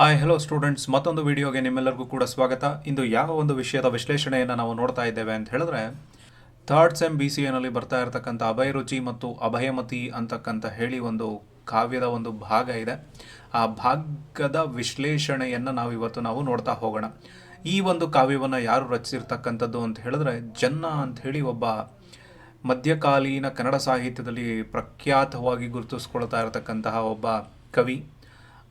Hi hello students, ಮತ್ತೊಂದು ವಿಡಿಯೋಗೆ ನಿಮ್ಮೆಲ್ಲರಿಗೂ ಕೂಡ ಸ್ವಾಗತ. ಇಂದು ಯಾವ ಒಂದು ವಿಷಯದ ವಿಶ್ಲೇಷಣೆಯನ್ನು ನಾವು ನೋಡ್ತಾ ಇದ್ದೇವೆ ಅಂತ ಹೇಳಿದ್ರೆ, ಥರ್ಡ್ ಸೆಮ್ BCAನಲ್ಲಿ ಬರ್ತಾ ಇರತಕ್ಕಂಥ ಅಭಯರುಚಿ ಮತ್ತು ಅಭಯಮತಿ ಅಂತಕ್ಕಂಥ ಹೇಳಿ ಒಂದು ಕಾವ್ಯದ ಒಂದು ಭಾಗ ಇದೆ. ಆ ಭಾಗದ ವಿಶ್ಲೇಷಣೆಯನ್ನು ನಾವು ನೋಡ್ತಾ ಹೋಗೋಣ. ಈ ಒಂದು ಕಾವ್ಯವನ್ನು ಯಾರು ರಚಿಸಿರ್ತಕ್ಕಂಥದ್ದು ಅಂತ ಹೇಳಿದ್ರೆ, ಜನ್ನ ಅಂತ ಹೇಳಿ ಒಬ್ಬ ಮಧ್ಯಕಾಲೀನ ಕನ್ನಡ ಸಾಹಿತ್ಯದಲ್ಲಿ ಪ್ರಖ್ಯಾತವಾಗಿ ಗುರುತಿಸ್ಕೊಳ್ತಾ ಇರತಕ್ಕಂತಹ ಒಬ್ಬ ಕವಿ.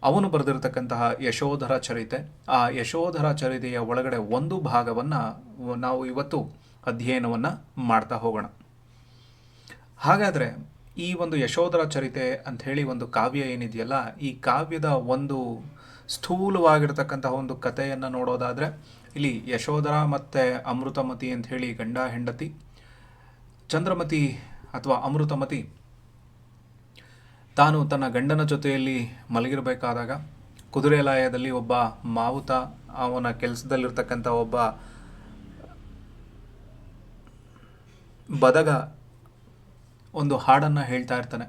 ಅವನು ಬರೆದಿರತಕ್ಕಂತಹ ಯಶೋಧರ ಚರಿತೆ. ಆ ಯಶೋಧರ ಚರಿತೆಯ ಒಳಗಡೆ ಒಂದು ಭಾಗವನ್ನು ನಾವು ಇವತ್ತು ಅಧ್ಯಯನವನ್ನು ಮಾಡ್ತಾ ಹೋಗೋಣ. ಹಾಗಾದರೆ ಈ ಒಂದು ಯಶೋಧರ ಚರಿತೆ ಅಂಥೇಳಿ ಒಂದು ಕಾವ್ಯ ಏನಿದೆಯಲ್ಲ, ಈ ಕಾವ್ಯದ ಒಂದು ಸ್ಥೂಲವಾಗಿರ್ತಕ್ಕಂತಹ ಒಂದು ಕಥೆಯನ್ನು ನೋಡೋದಾದರೆ, ಇಲ್ಲಿ ಯಶೋಧರ ಮತ್ತು ಅಮೃತಮತಿ ಅಂಥೇಳಿ ಗಂಡ ಹೆಂಡತಿ. ಚಂದ್ರಮತಿ ಅಥವಾ ಅಮೃತಮತಿ ತಾನು ತನ್ನ ಗಂಡನ ಜೊತೆಯಲ್ಲಿ ಮಲಗಿರಬೇಕಾದಾಗ ಕುದುರೆಲಾಯದಲ್ಲಿ ಒಬ್ಬ ಮಾವುತ, ಅವನ ಕೆಲಸದಲ್ಲಿರ್ತಕ್ಕಂಥ ಒಬ್ಬ ಬದಗ ಒಂದು ಹಾಡನ್ನು ಹೇಳ್ತಾ ಇರ್ತಾನೆ.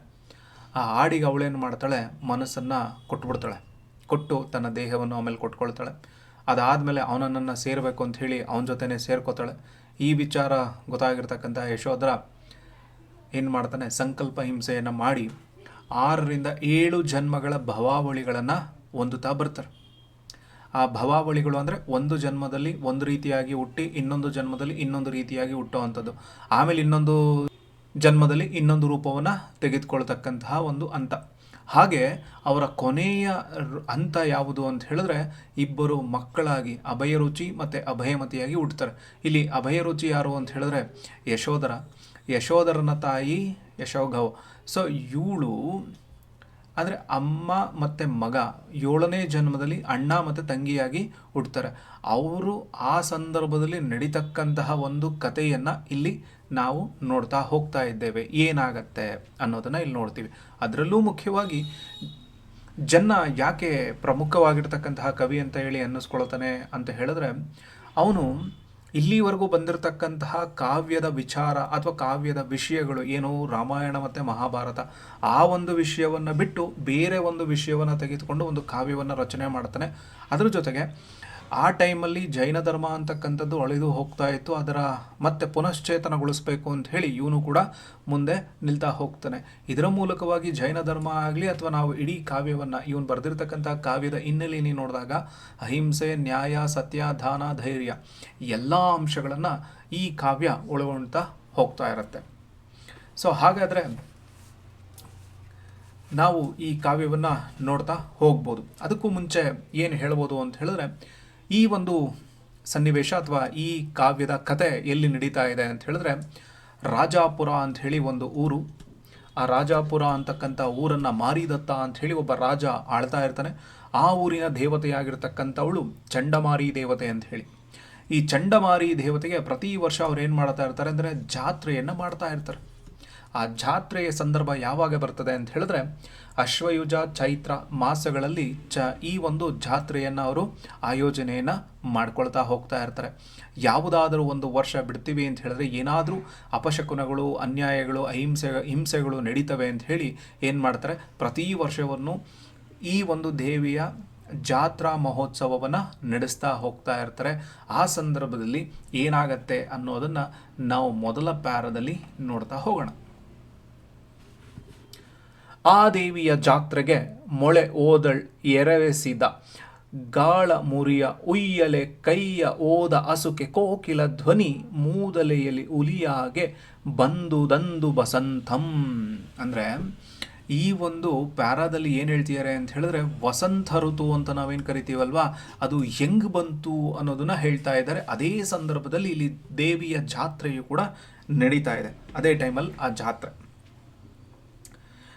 ಆ ಹಾಡಿಗೆ ಅವಳೇನು ಮಾಡ್ತಾಳೆ, ಮನಸ್ಸನ್ನು ಕೊಟ್ಬಿಡ್ತಾಳೆ. ಕೊಟ್ಟು ತನ್ನ ದೇಹವನ್ನು ಆಮೇಲೆ ಕೊಟ್ಕೊಳ್ತಾಳೆ. ಅದಾದಮೇಲೆ ಅವನನ್ನು ಸೇರಬೇಕು ಅಂತ ಹೇಳಿ ಅವನ ಜೊತೆನೇ ಸೇರ್ಕೋತಾಳೆ. ಈ ವಿಚಾರ ಗೊತ್ತಾಗಿರ್ತಕ್ಕಂಥ ಯಶೋಧರ ಏನು ಮಾಡ್ತಾನೆ, ಸಂಕಲ್ಪ ಹಿಂಸೆಯನ್ನು ಮಾಡಿ 6 ರಿಂದ 7 ಜನ್ಮಗಳ ಭವಾವಳಿಗಳನ್ನು ಹೊಂದುತ್ತಾ ಬರ್ತಾರೆ. ಆ ಭವಾವಳಿಗಳು ಅಂದರೆ ಒಂದು ಜನ್ಮದಲ್ಲಿ ಒಂದು ರೀತಿಯಾಗಿ ಹುಟ್ಟಿ ಇನ್ನೊಂದು ಜನ್ಮದಲ್ಲಿ ಇನ್ನೊಂದು ರೀತಿಯಾಗಿ ಹುಟ್ಟುವಂಥದ್ದು, ಆಮೇಲೆ ಇನ್ನೊಂದು ಜನ್ಮದಲ್ಲಿ ಇನ್ನೊಂದು ರೂಪವನ್ನು ತೆಗೆದುಕೊಳ್ತಕ್ಕಂತಹ ಒಂದು ಹಂತ. ಹಾಗೆ ಅವರ ಕೊನೆಯ ಹಂತ ಯಾವುದು ಅಂತ ಹೇಳಿದ್ರೆ, ಇಬ್ಬರು ಮಕ್ಕಳಾಗಿ ಅಭಯರುಚಿ ಮತ್ತು ಅಭಯಮತಿಯಾಗಿ ಹುಟ್ಟುತ್ತಾರೆ. ಇಲ್ಲಿ ಅಭಯರುಚಿ ಯಾರು ಅಂತ ಹೇಳಿದ್ರೆ ಯಶೋಧರ. ಯಶೋಧರನ ತಾಯಿ ಯಶೋಘವ. ಸೊ ಇವಳು ಅಂದರೆ ಅಮ್ಮ ಮತ್ತು ಮಗ 7ನೇ ಜನ್ಮದಲ್ಲಿ ಅಣ್ಣ ಮತ್ತು ತಂಗಿಯಾಗಿ ಹುಡ್ತಾರೆ. ಅವರು ಆ ಸಂದರ್ಭದಲ್ಲಿ ನಡೀತಕ್ಕಂತಹ ಒಂದು ಕಥೆಯನ್ನು ಇಲ್ಲಿ ನಾವು ನೋಡ್ತಾ ಹೋಗ್ತಾ ಇದ್ದೇವೆ. ಏನಾಗತ್ತೆ ಅನ್ನೋದನ್ನು ಇಲ್ಲಿ ನೋಡ್ತೀವಿ. ಅದರಲ್ಲೂ ಮುಖ್ಯವಾಗಿ ಜನ್ನ ಯಾಕೆ ಪ್ರಮುಖವಾಗಿರ್ತಕ್ಕಂತಹ ಕವಿ ಅಂತ ಹೇಳಿ ಅನ್ನಿಸ್ಕೊಳ್ತಾನೆ ಅಂತ ಹೇಳಿದ್ರೆ, ಅವನು ಇಲ್ಲಿವರೆಗೂ ಬಂದಿರತಕ್ಕಂತಹ ಕಾವ್ಯದ ವಿಚಾರ ಅಥವಾ ಕಾವ್ಯದ ವಿಷಯಗಳು ಏನು, ರಾಮಾಯಣ ಮತ್ತು ಮಹಾಭಾರತ, ಆ ಒಂದು ವಿಷಯವನ್ನು ಬಿಟ್ಟು ಬೇರೆ ಒಂದು ವಿಷಯವನ್ನು ತೆಗೆದುಕೊಂಡು ಒಂದು ಕಾವ್ಯವನ್ನು ರಚನೆ ಮಾಡ್ತಾನೆ. ಅದರ ಜೊತೆಗೆ ಆ ಟೈಮಲ್ಲಿ ಜೈನ ಧರ್ಮ ಅಂತಕ್ಕಂಥದ್ದು ಅಳಿದು ಹೋಗ್ತಾ ಇತ್ತು. ಅದರ ಮತ್ತೆ ಪುನಶ್ಚೇತನಗೊಳಿಸಬೇಕು ಅಂತ ಹೇಳಿ ಇವನು ಕೂಡ ಮುಂದೆ ನಿಲ್ತಾ ಹೋಗ್ತಾನೆ. ಇದರ ಮೂಲಕವಾಗಿ ಜೈನ ಧರ್ಮ ಆಗಲಿ ಅಥವಾ ನಾವು ಇಡೀ ಕಾವ್ಯವನ್ನು, ಇವನು ಬರೆದಿರ್ತಕ್ಕಂಥ ಕಾವ್ಯದ ಹಿನ್ನೆಲೆಯಲ್ಲಿ ನೋಡಿದಾಗ ಅಹಿಂಸೆ, ನ್ಯಾಯ, ಸತ್ಯ, ದಾನ, ಧೈರ್ಯ ಎಲ್ಲ ಅಂಶಗಳನ್ನು ಈ ಕಾವ್ಯ ಒಳಗೊಳ್ತಾ ಹೋಗ್ತಾ ಇರುತ್ತೆ. ಸೊ ಹಾಗಾದರೆ ನಾವು ಈ ಕಾವ್ಯವನ್ನು ನೋಡ್ತಾ ಹೋಗ್ಬೋದು. ಅದಕ್ಕೂ ಮುಂಚೆ ಏನು ಹೇಳ್ಬೋದು ಅಂತ ಹೇಳಿದ್ರೆ, ಈ ಒಂದು ಸನ್ನಿವೇಶ ಅಥವಾ ಈ ಕಾವ್ಯದ ಕತೆ ಎಲ್ಲಿ ನಡೀತಾ ಇದೆ ಅಂತ ಹೇಳಿದ್ರೆ, ರಾಜಾಪುರ ಅಂಥೇಳಿ ಒಂದು ಊರು. ಆ ರಾಜಾಪುರ ಅಂತಕ್ಕಂಥ ಊರನ್ನು ಮಾರಿದತ್ತ ಅಂಥೇಳಿ ಒಬ್ಬ ರಾಜ ಆಳ್ತಾ ಇರ್ತಾನೆ. ಆ ಊರಿನ ದೇವತೆಯಾಗಿರ್ತಕ್ಕಂಥವಳು ಚಂಡಮಾರಿ ದೇವತೆ ಅಂಥೇಳಿ. ಈ ಚಂಡಮಾರಿ ದೇವತೆಗೆ ಪ್ರತಿ ವರ್ಷ ಅವ್ರು ಏನು ಮಾಡ್ತಾ ಇರ್ತಾರೆ ಅಂದರೆ ಜಾತ್ರೆಯನ್ನು ಮಾಡ್ತಾ ಇರ್ತಾರೆ. ಆ ಜಾತ್ರೆಯ ಸಂದರ್ಭ ಯಾವಾಗ ಬರ್ತದೆ ಅಂತ ಹೇಳಿದ್ರೆ, ಅಶ್ವಯುಜ ಚೈತ್ರ ಮಾಸಗಳಲ್ಲಿ ಈ ಒಂದು ಜಾತ್ರೆಯನ್ನು ಅವರು ಆಯೋಜನೆಯನ್ನು ಮಾಡ್ಕೊಳ್ತಾ ಹೋಗ್ತಾ ಇರ್ತಾರೆ. ಯಾವುದಾದರೂ ಒಂದು ವರ್ಷ ಬಿಡ್ತೀವಿ ಅಂತ ಹೇಳಿದ್ರೆ ಏನಾದರೂ ಅಪಶಕುನಗಳು, ಅನ್ಯಾಯಗಳು, ಹಿಂಸೆಗಳು ನಡೀತವೆ ಅಂತ ಹೇಳಿ ಏನು ಮಾಡ್ತಾರೆ, ಪ್ರತಿ ವರ್ಷವನ್ನು ಈ ಒಂದು ದೇವಿಯ ಜಾತ್ರಾ ಮಹೋತ್ಸವವನ್ನು ನಡೆಸ್ತಾ ಹೋಗ್ತಾ ಇರ್ತಾರೆ. ಆ ಸಂದರ್ಭದಲ್ಲಿ ಏನಾಗತ್ತೆ ಅನ್ನೋದನ್ನು ನಾವು ಮೊದಲ ಪ್ಯಾರದಲ್ಲಿ ನೋಡ್ತಾ ಹೋಗೋಣ. ಆ ದೇವಿಯ ಜಾತ್ರೆಗೆ ಮೊಳೆ ಓದಳ್ ಎರವೆಸಿದ ಗಾಳ ಮುರಿಯ ಉಯ್ಯಲೆ ಕೈಯ ಓದ ಅಸುಕೆ ಕೋಕಿಲ ಧ್ವನಿ ಮೂದಲೆಯಲ್ಲಿ ಉಲಿಯಾಗೆ ಬಂದುದಂದು ಬಸಂತಂ. ಅಂದರೆ ಈ ಒಂದು ಪ್ಯಾರಾದಲ್ಲಿ ಏನು ಹೇಳ್ತಿದ್ದಾರೆ ಅಂತ ಹೇಳಿದ್ರೆ, ವಸಂತ ಋತು ಅಂತ ನಾವೇನು ಕರಿತೀವಲ್ವಾ, ಅದು ಹೆಂಗೆ ಬಂತು ಅನ್ನೋದನ್ನ ಹೇಳ್ತಾ ಇದ್ದಾರೆ. ಅದೇ ಸಂದರ್ಭದಲ್ಲಿ ಇಲ್ಲಿ ದೇವಿಯ ಜಾತ್ರೆಯು ಕೂಡ ನಡೀತಾ ಇದೆ. ಅದೇ ಟೈಮಲ್ಲಿ ಆ ಜಾತ್ರೆ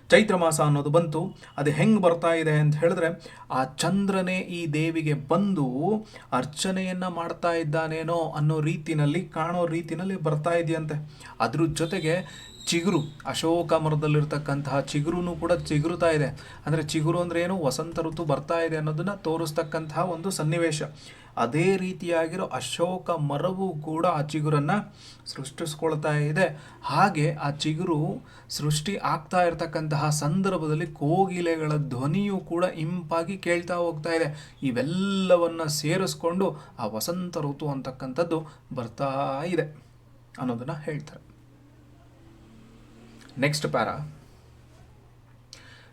ಚೈತ್ರ ಮಾಸ ಅನ್ನೋದು ಬಂತು. ಅದು ಹೆಂಗೆ ಬರ್ತಾ ಇದೆ ಅಂತ ಹೇಳಿದ್ರೆ, ಆ ಚಂದ್ರನೇ ಈ ದೇವಿಗೆ ಬಂದು ಅರ್ಚನೆಯನ್ನು ಮಾಡ್ತಾ ಇದ್ದಾನೇನೋ ಅನ್ನೋ ರೀತಿನಲ್ಲಿ, ಕಾಣೋ ರೀತಿನಲ್ಲಿ ಬರ್ತಾ ಇದೆಯಂತೆ. ಅದ್ರ ಜೊತೆಗೆ ಚಿಗುರು, ಅಶೋಕ ಮರದಲ್ಲಿರ್ತಕ್ಕಂತಹ ಚಿಗುರುನು ಕೂಡ ಚಿಗುರುತ್ತಾ ಇದೆ. ಅಂದರೆ ಚಿಗುರು ಅಂದರೆ ಏನು, ವಸಂತ ಋತು ಬರ್ತಾ ಇದೆ ಅನ್ನೋದನ್ನು ತೋರಿಸ್ತಕ್ಕಂತಹ ಒಂದು ಸನ್ನಿವೇಶ. ಅದೇ ರೀತಿಯಾಗಿರೋ ಅಶೋಕ ಮರವು ಕೂಡ ಆ ಚಿಗುರನ್ನು ಸೃಷ್ಟಿಸ್ಕೊಳ್ತಾ ಇದೆ. ಹಾಗೆ ಆ ಚಿಗುರು ಸೃಷ್ಟಿ ಆಗ್ತಾ ಇರತಕ್ಕಂತಹ ಸಂದರ್ಭದಲ್ಲಿ ಕೋಗಿಲೆಗಳ ಧ್ವನಿಯು ಕೂಡ ಇಂಪಾಗಿ ಕೇಳ್ತಾ ಹೋಗ್ತಾ ಇದೆ. ಇವೆಲ್ಲವನ್ನು ಸೇರಿಸ್ಕೊಂಡು ಆ ವಸಂತ ಋತು ಅಂತಕ್ಕಂಥದ್ದು ಬರ್ತಾ ಇದೆ ಅನ್ನೋದನ್ನು ಹೇಳ್ತಾರೆ. Next para.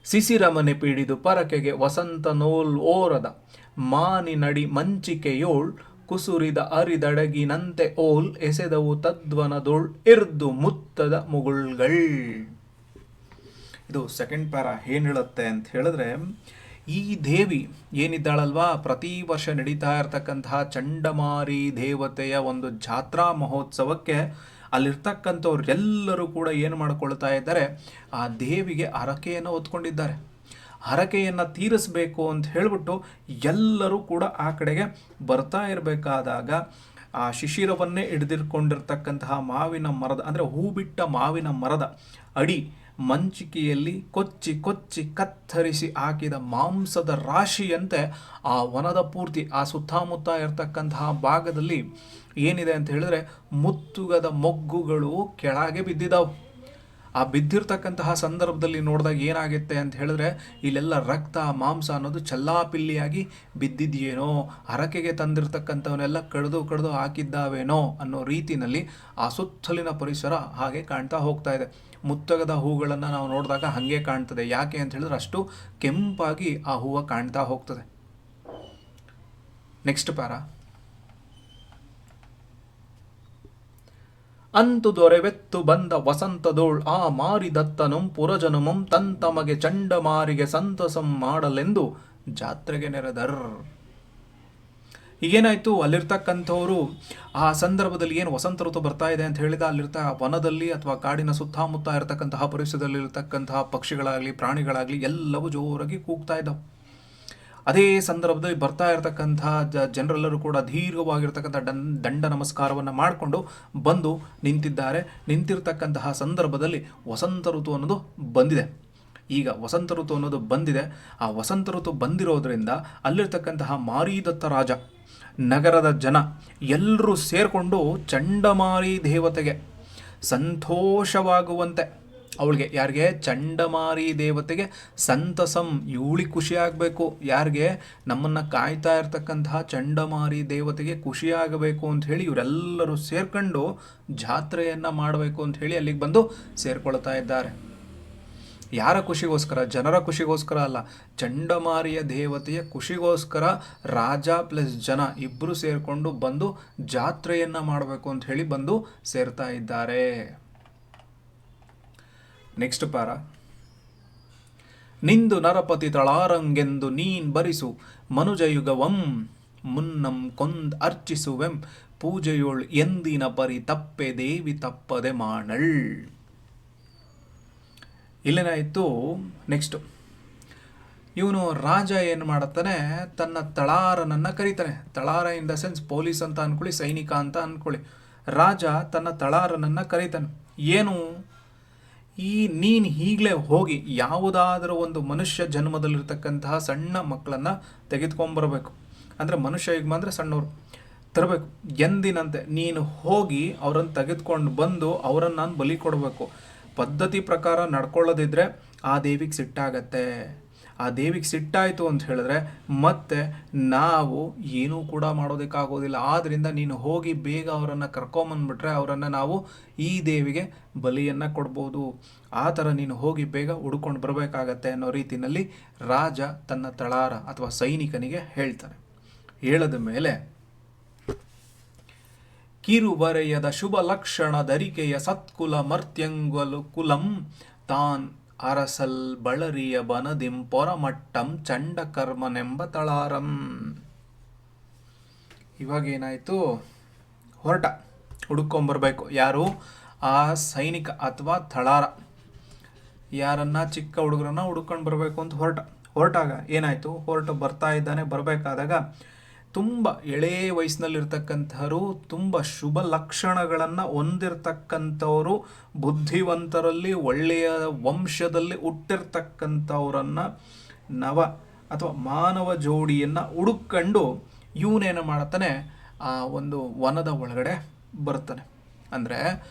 ಸಿಸಿರಮನೆ ಪೀಡಿದು ಪರಕೆಗೆ ವಸಂತ ನೋಲ್ ಓರದ ಮಾನಿನಡಿ ಮಂಚಿಕೆಯೋಳ್ ಕುಸುರಿದ ಅರಿದಡಗಿನಂತೆ ಓಲ್ ಎಸೆದವು ತದ್ವನದೊಳ್ ಇರ್ದು ಮುತ್ತದ ಮುಗುಳ್ಗಳ್. ಇದು ಸೆಕೆಂಡ್ ಪ್ಯಾರಾ ಏನು ಹೇಳುತ್ತೆ ಅಂತ ಹೇಳಿದ್ರೆ, ಈ ದೇವಿ ಏನಿದ್ದಾಳಲ್ವಾ, ಪ್ರತಿ ವರ್ಷ ನಡೀತಾ ಇರತಕ್ಕಂತಹ ಚಂಡಮಾರಿ ದೇವತೆಯ ಒಂದು ಜಾತ್ರಾ ಮಹೋತ್ಸವಕ್ಕೆ ಅಲ್ಲಿರ್ತಕ್ಕಂಥವ್ರು ಎಲ್ಲರೂ ಕೂಡ ಏನು ಮಾಡಿಕೊಳ್ತಾ ಇದ್ದಾರೆ, ಆ ದೇವಿಗೆ ಹರಕೆಯನ್ನು ಹೊತ್ಕೊಂಡಿದ್ದಾರೆ. ಹರಕೆಯನ್ನು ತೀರಿಸಬೇಕು ಅಂತ ಹೇಳಿಬಿಟ್ಟು ಎಲ್ಲರೂ ಕೂಡ ಆ ಕಡೆಗೆ ಬರ್ತಾ ಇರಬೇಕಾದಾಗ ಆ ಶಿಶಿರವನ್ನೇ ಹಿಡಿದಿಟ್ಕೊಂಡಿರ್ತಕ್ಕಂತಹ ಮಾವಿನ ಮರದ, ಅಂದರೆ ಹೂ ಬಿಟ್ಟ ಮಾವಿನ ಮರದ ಅಡಿ ಮಂಚಿಕೆಯಲ್ಲಿ ಕೊಚ್ಚಿ ಕೊಚ್ಚಿ ಕತ್ತರಿಸಿ ಹಾಕಿದ ಮಾಂಸದ ರಾಶಿಯಂತೆ ಆ ವನದ ಪೂರ್ತಿ ಆ ಸುತ್ತಮುತ್ತ ಇರತಕ್ಕಂತಹ ಭಾಗದಲ್ಲಿ ಏನಿದೆ ಅಂತ ಹೇಳಿದ್ರೆ ಮುತ್ತುಗದ ಮೊಗ್ಗುಗಳು ಕೆಳಗೆ ಬಿದ್ದಿದ್ದಾವೆ. ಆ ಬಿದ್ದಿರ್ತಕ್ಕಂತಹ ಸಂದರ್ಭದಲ್ಲಿ ನೋಡಿದಾಗ ಏನಾಗುತ್ತೆ ಅಂತ ಹೇಳಿದ್ರೆ, ಇಲ್ಲೆಲ್ಲ ರಕ್ತ ಮಾಂಸ ಅನ್ನೋದು ಚಲ್ಲಾಪಿಲ್ಲಿಯಾಗಿ ಬಿದ್ದಿದೆಯೇನೋ, ಹರಕೆಗೆ ತಂದಿರ್ತಕ್ಕಂಥವನ್ನೆಲ್ಲ ಕಡಿದು ಹಾಕಿದ್ದಾವೇನೋ ಅನ್ನೋ ರೀತಿಯಲ್ಲಿ ಆ ಸುತ್ತಲಿನ ಪರಿಸರ ಹಾಗೆ ಕಾಣ್ತಾ ಹೋಗ್ತಾ ಇದೆ. ಮುತ್ತಗದ ಹೂಗಳನ್ನು ನಾವು ನೋಡಿದಾಗ ಹಾಗೆ ಕಾಣ್ತದೆ. ಯಾಕೆ ಅಂತ ಹೇಳಿದ್ರೆ ಅಷ್ಟು ಕೆಂಪಾಗಿ ಆ ಹೂವು ಕಾಣ್ತಾ ಹೋಗ್ತದೆ. Next para. ಅಂತು ದೊರೆವೆತ್ತು ಬಂದ ವಸಂತದೋಳ್ ಆ ಮಾರಿದತ್ತನಂ ಪುರಜನಮಂ ತಂತಮಗೆ ಚಂಡಮಾರಿಗೆ ಸಂತಸಂ ಮಾಡಲೆಂದು ಜಾತ್ರೆಗೆ ನೆರೆದರ್. ಈಗೇನಾಯಿತು, ಅಲ್ಲಿರ್ತಕ್ಕಂಥವ್ರು ಆ ಸಂದರ್ಭದಲ್ಲಿ ಏನು ವಸಂತ ಋತು ಬರ್ತಾ ಇದೆ ಅಂತ ಹೇಳಿದ ವನದಲ್ಲಿ ಅಥವಾ ಕಾಡಿನ ಸುತ್ತಮುತ್ತ ಇರತಕ್ಕಂತಹ ಪರಿಸರದಲ್ಲಿರ್ತಕ್ಕಂತಹ ಪಕ್ಷಿಗಳಾಗಲಿ ಪ್ರಾಣಿಗಳಾಗಲಿ ಎಲ್ಲವೂ ಜೋರಾಗಿ ಕೂಗ್ತಾ ಇದ್ದಾವೆ. ಅದೇ ಸಂದರ್ಭದಲ್ಲಿ ಬರ್ತಾ ಇರತಕ್ಕಂತಹ ಜನರೆಲ್ಲರೂ ಕೂಡ ದೀರ್ಘವಾಗಿರ್ತಕ್ಕಂಥ ದಂಡ ನಮಸ್ಕಾರವನ್ನು ಮಾಡಿಕೊಂಡು ಬಂದು ನಿಂತಿದ್ದಾರೆ. ನಿಂತಿರ್ತಕ್ಕಂತಹ ಸಂದರ್ಭದಲ್ಲಿ ವಸಂತ ಋತು ಅನ್ನೋದು ಬಂದಿದೆ. ಈಗ ವಸಂತ ಋತು ಅನ್ನೋದು ಬಂದಿದೆ. ಆ ವಸಂತ ಋತು ಬಂದಿರೋದ್ರಿಂದ ಅಲ್ಲಿರ್ತಕ್ಕಂತಹ ಮಾರಿದತ್ತ ರಾಜ, ನಗರದ ಜನ ಎಲ್ಲರೂ ಸೇರಿಕೊಂಡು ಚಂಡಮಾರಿ ದೇವತೆಗೆ ಸಂತೋಷವಾಗುವಂತೆ, ಅವಳಿಗೆ ಯಾರಿಗೆ, ಚಂಡಮಾರಿ ದೇವತೆಗೆ ಸಂತಸಂ, ಇವಳಿಗೆ ಖುಷಿ ಆಗಬೇಕು. ಯಾರಿಗೆ, ನಮ್ಮನ್ನು ಕಾಯ್ತಾ ಇರ್ತಕ್ಕಂತಹ ಚಂಡಮಾರಿ ದೇವತೆಗೆ ಖುಷಿಯಾಗಬೇಕು ಅಂತ ಹೇಳಿ ಇವರೆಲ್ಲರೂ ಸೇರ್ಕೊಂಡು ಜಾತ್ರೆಯನ್ನು ಮಾಡಬೇಕು ಅಂತ ಹೇಳಿ ಅಲ್ಲಿಗೆ ಬಂದು ಸೇರ್ಕೊಳ್ತಾ ಇದ್ದಾರೆ. ಯಾರ ಖುಷಿಗೋಸ್ಕರ? ಜನರ ಖುಷಿಗೋಸ್ಕರ ಅಲ್ಲ, ಚಂಡಮಾರಿಯ ದೇವತೆಯ ಖುಷಿಗೋಸ್ಕರ ರಾಜ ಪ್ಲಸ್ ಜನ ಇಬ್ಬರು ಸೇರಿಕೊಂಡು ಬಂದು ಜಾತ್ರೆಯನ್ನು ಮಾಡಬೇಕು ಅಂತ ಹೇಳಿ ಬಂದು ಸೇರ್ತಾ ಇದ್ದಾರೆ. Next para. ನಿಂದು ನರಪತಿ ತಳಾರಂಗೆಂದು ನೀನ್ ಬರಿಸು ಮನುಜಯುಗವಂ ಮುನ್ನಂ ಕೊಂದ್ ಅರ್ಚಿಸುವೆಂ ಪೂಜೆಯೋಳ್ ಎಂದಿನ ಪರಿ ತಪ್ಪೆ ದೇವಿ ತಪ್ಪದೆ ಮಾಡಳ್. ಇಲ್ಲೇನಾಯಿತು, ನೆಕ್ಸ್ಟು ಇವನು ರಾಜ ಏನು ಮಾಡುತ್ತಾನೆ, ತನ್ನ ತಳಾರನನ್ನು ಕರೀತಾನೆ. ತಳಾರ ಇನ್ ದ ಸೆನ್ಸ್ ಪೊಲೀಸ್ ಅಂತ ಅಂದ್ಕೊಳ್ಳಿ, ಸೈನಿಕ ಅಂತ ಅಂದ್ಕೊಳ್ಳಿ. ರಾಜ ತನ್ನ ತಳಾರನನ್ನು ಕರೀತಾನೆ. ಏನು, ನೀನು ಈಗಲೇ ಹೋಗಿ ಯಾವುದಾದರೂ ಒಂದು ಮನುಷ್ಯ ಜನ್ಮದಲ್ಲಿರ್ತಕ್ಕಂತಹ ಸಣ್ಣ ಮಕ್ಕಳನ್ನು ತೆಗೆದುಕೊಂಬರಬೇಕು. ಅಂದರೆ ಮನುಷ್ಯ ಯುಗ್ಮ ಅಂದರೆ ಸಣ್ಣವರು ತರಬೇಕು. ಎಂದಿನಂತೆ ನೀನು ಹೋಗಿ ಅವರನ್ನು ತೆಗೆದುಕೊಂಡು ಬಂದು ಅವರನ್ನು ನಾನು ಬಲಿ ಕೊಡಬೇಕು. ಪದ್ಧತಿ ಪ್ರಕಾರ ನಡ್ಕೊಳ್ಳೋದಿದ್ರೆ ಆ ದೇವಿಗೆ ಸಿಟ್ಟಾಗತ್ತೆ. ಆ ದೇವಿಗೆ ಸಿಟ್ಟಾಯಿತು ಅಂತ ಹೇಳಿದ್ರೆ ಮತ್ತೆ ನಾವು ಏನೂ ಕೂಡ ಮಾಡೋದಕ್ಕಾಗೋದಿಲ್ಲ. ಆದ್ದರಿಂದ ನೀನು ಹೋಗಿ ಬೇಗ ಅವರನ್ನು ಕರ್ಕೊಂಬಂದ್ಬಿಟ್ರೆ ಅವರನ್ನು ನಾವು ಈ ದೇವಿಗೆ ಬಲಿಯನ್ನು ಕೊಡ್ಬೋದು. ಆ ಥರ ನೀನು ಹೋಗಿ ಬೇಗ ಹುಡ್ಕೊಂಡು ಬರಬೇಕಾಗತ್ತೆ ಅನ್ನೋ ರೀತಿಯಲ್ಲಿ ರಾಜ ತನ್ನ ತಳಾರ ಅಥವಾ ಸೈನಿಕನಿಗೆ ಹೇಳ್ತಾನೆ. ಹೇಳದ ಮೇಲೆ ಕಿರುಬರೆಯದ ಶುಭ ಲಕ್ಷಣ ಧರಿಕೆಯ ಸತ್ಕುಲ ಮರ್ತ್ಯಂಗಲು ಕುಲಂ ತಾನ್ ಅರಸಲ್ ಬಳರಿಯ ಬನದಿಂ ಪೊರಮಟ್ಟಂ ಚಂಡಕರ್ಮನೆಂಬ ತಳಾರಂ. ಇವಾಗ ಏನಾಯಿತು, ಹೊರಟ ಹುಡುಕೊಂಬರ್ಬೇಕು. ಯಾರು, ಆ ಸೈನಿಕ ಅಥವಾ ತಳಾರ ಯಾರನ್ನ, ಚಿಕ್ಕ ಹುಡುಗರನ್ನ ಹುಡ್ಕೊಂಡು ಬರಬೇಕು ಅಂತ ಹೊರಟಾಗ ಏನಾಯಿತು, ಹೊರಟು ಬರ್ತಾ ಇದ್ದಾನೆ. ಬರಬೇಕಾದಾಗ ತುಂಬ ಎಳೆ ವಯಸ್ಸಿನಲ್ಲಿರ್ತಕ್ಕಂಥವರು, ತುಂಬ ಶುಭ ಲಕ್ಷಣಗಳನ್ನು ಹೊಂದಿರತಕ್ಕಂಥವರು, ಬುದ್ಧಿವಂತರಲ್ಲಿ ಒಳ್ಳೆಯ ವಂಶದಲ್ಲಿ ಹುಟ್ಟಿರ್ತಕ್ಕಂಥವ್ರನ್ನು ನವ ಅಥವಾ ಮಾನವ ಜೋಡಿಯನ್ನು ಹುಡುಕೊಂಡು ಇವನೇನು ಮಾಡ್ತಾನೆ, ಆ ಒಂದು ವನದ ಒಳಗಡೆ ಬರ್ತಾನೆ. ಅಂದರೆ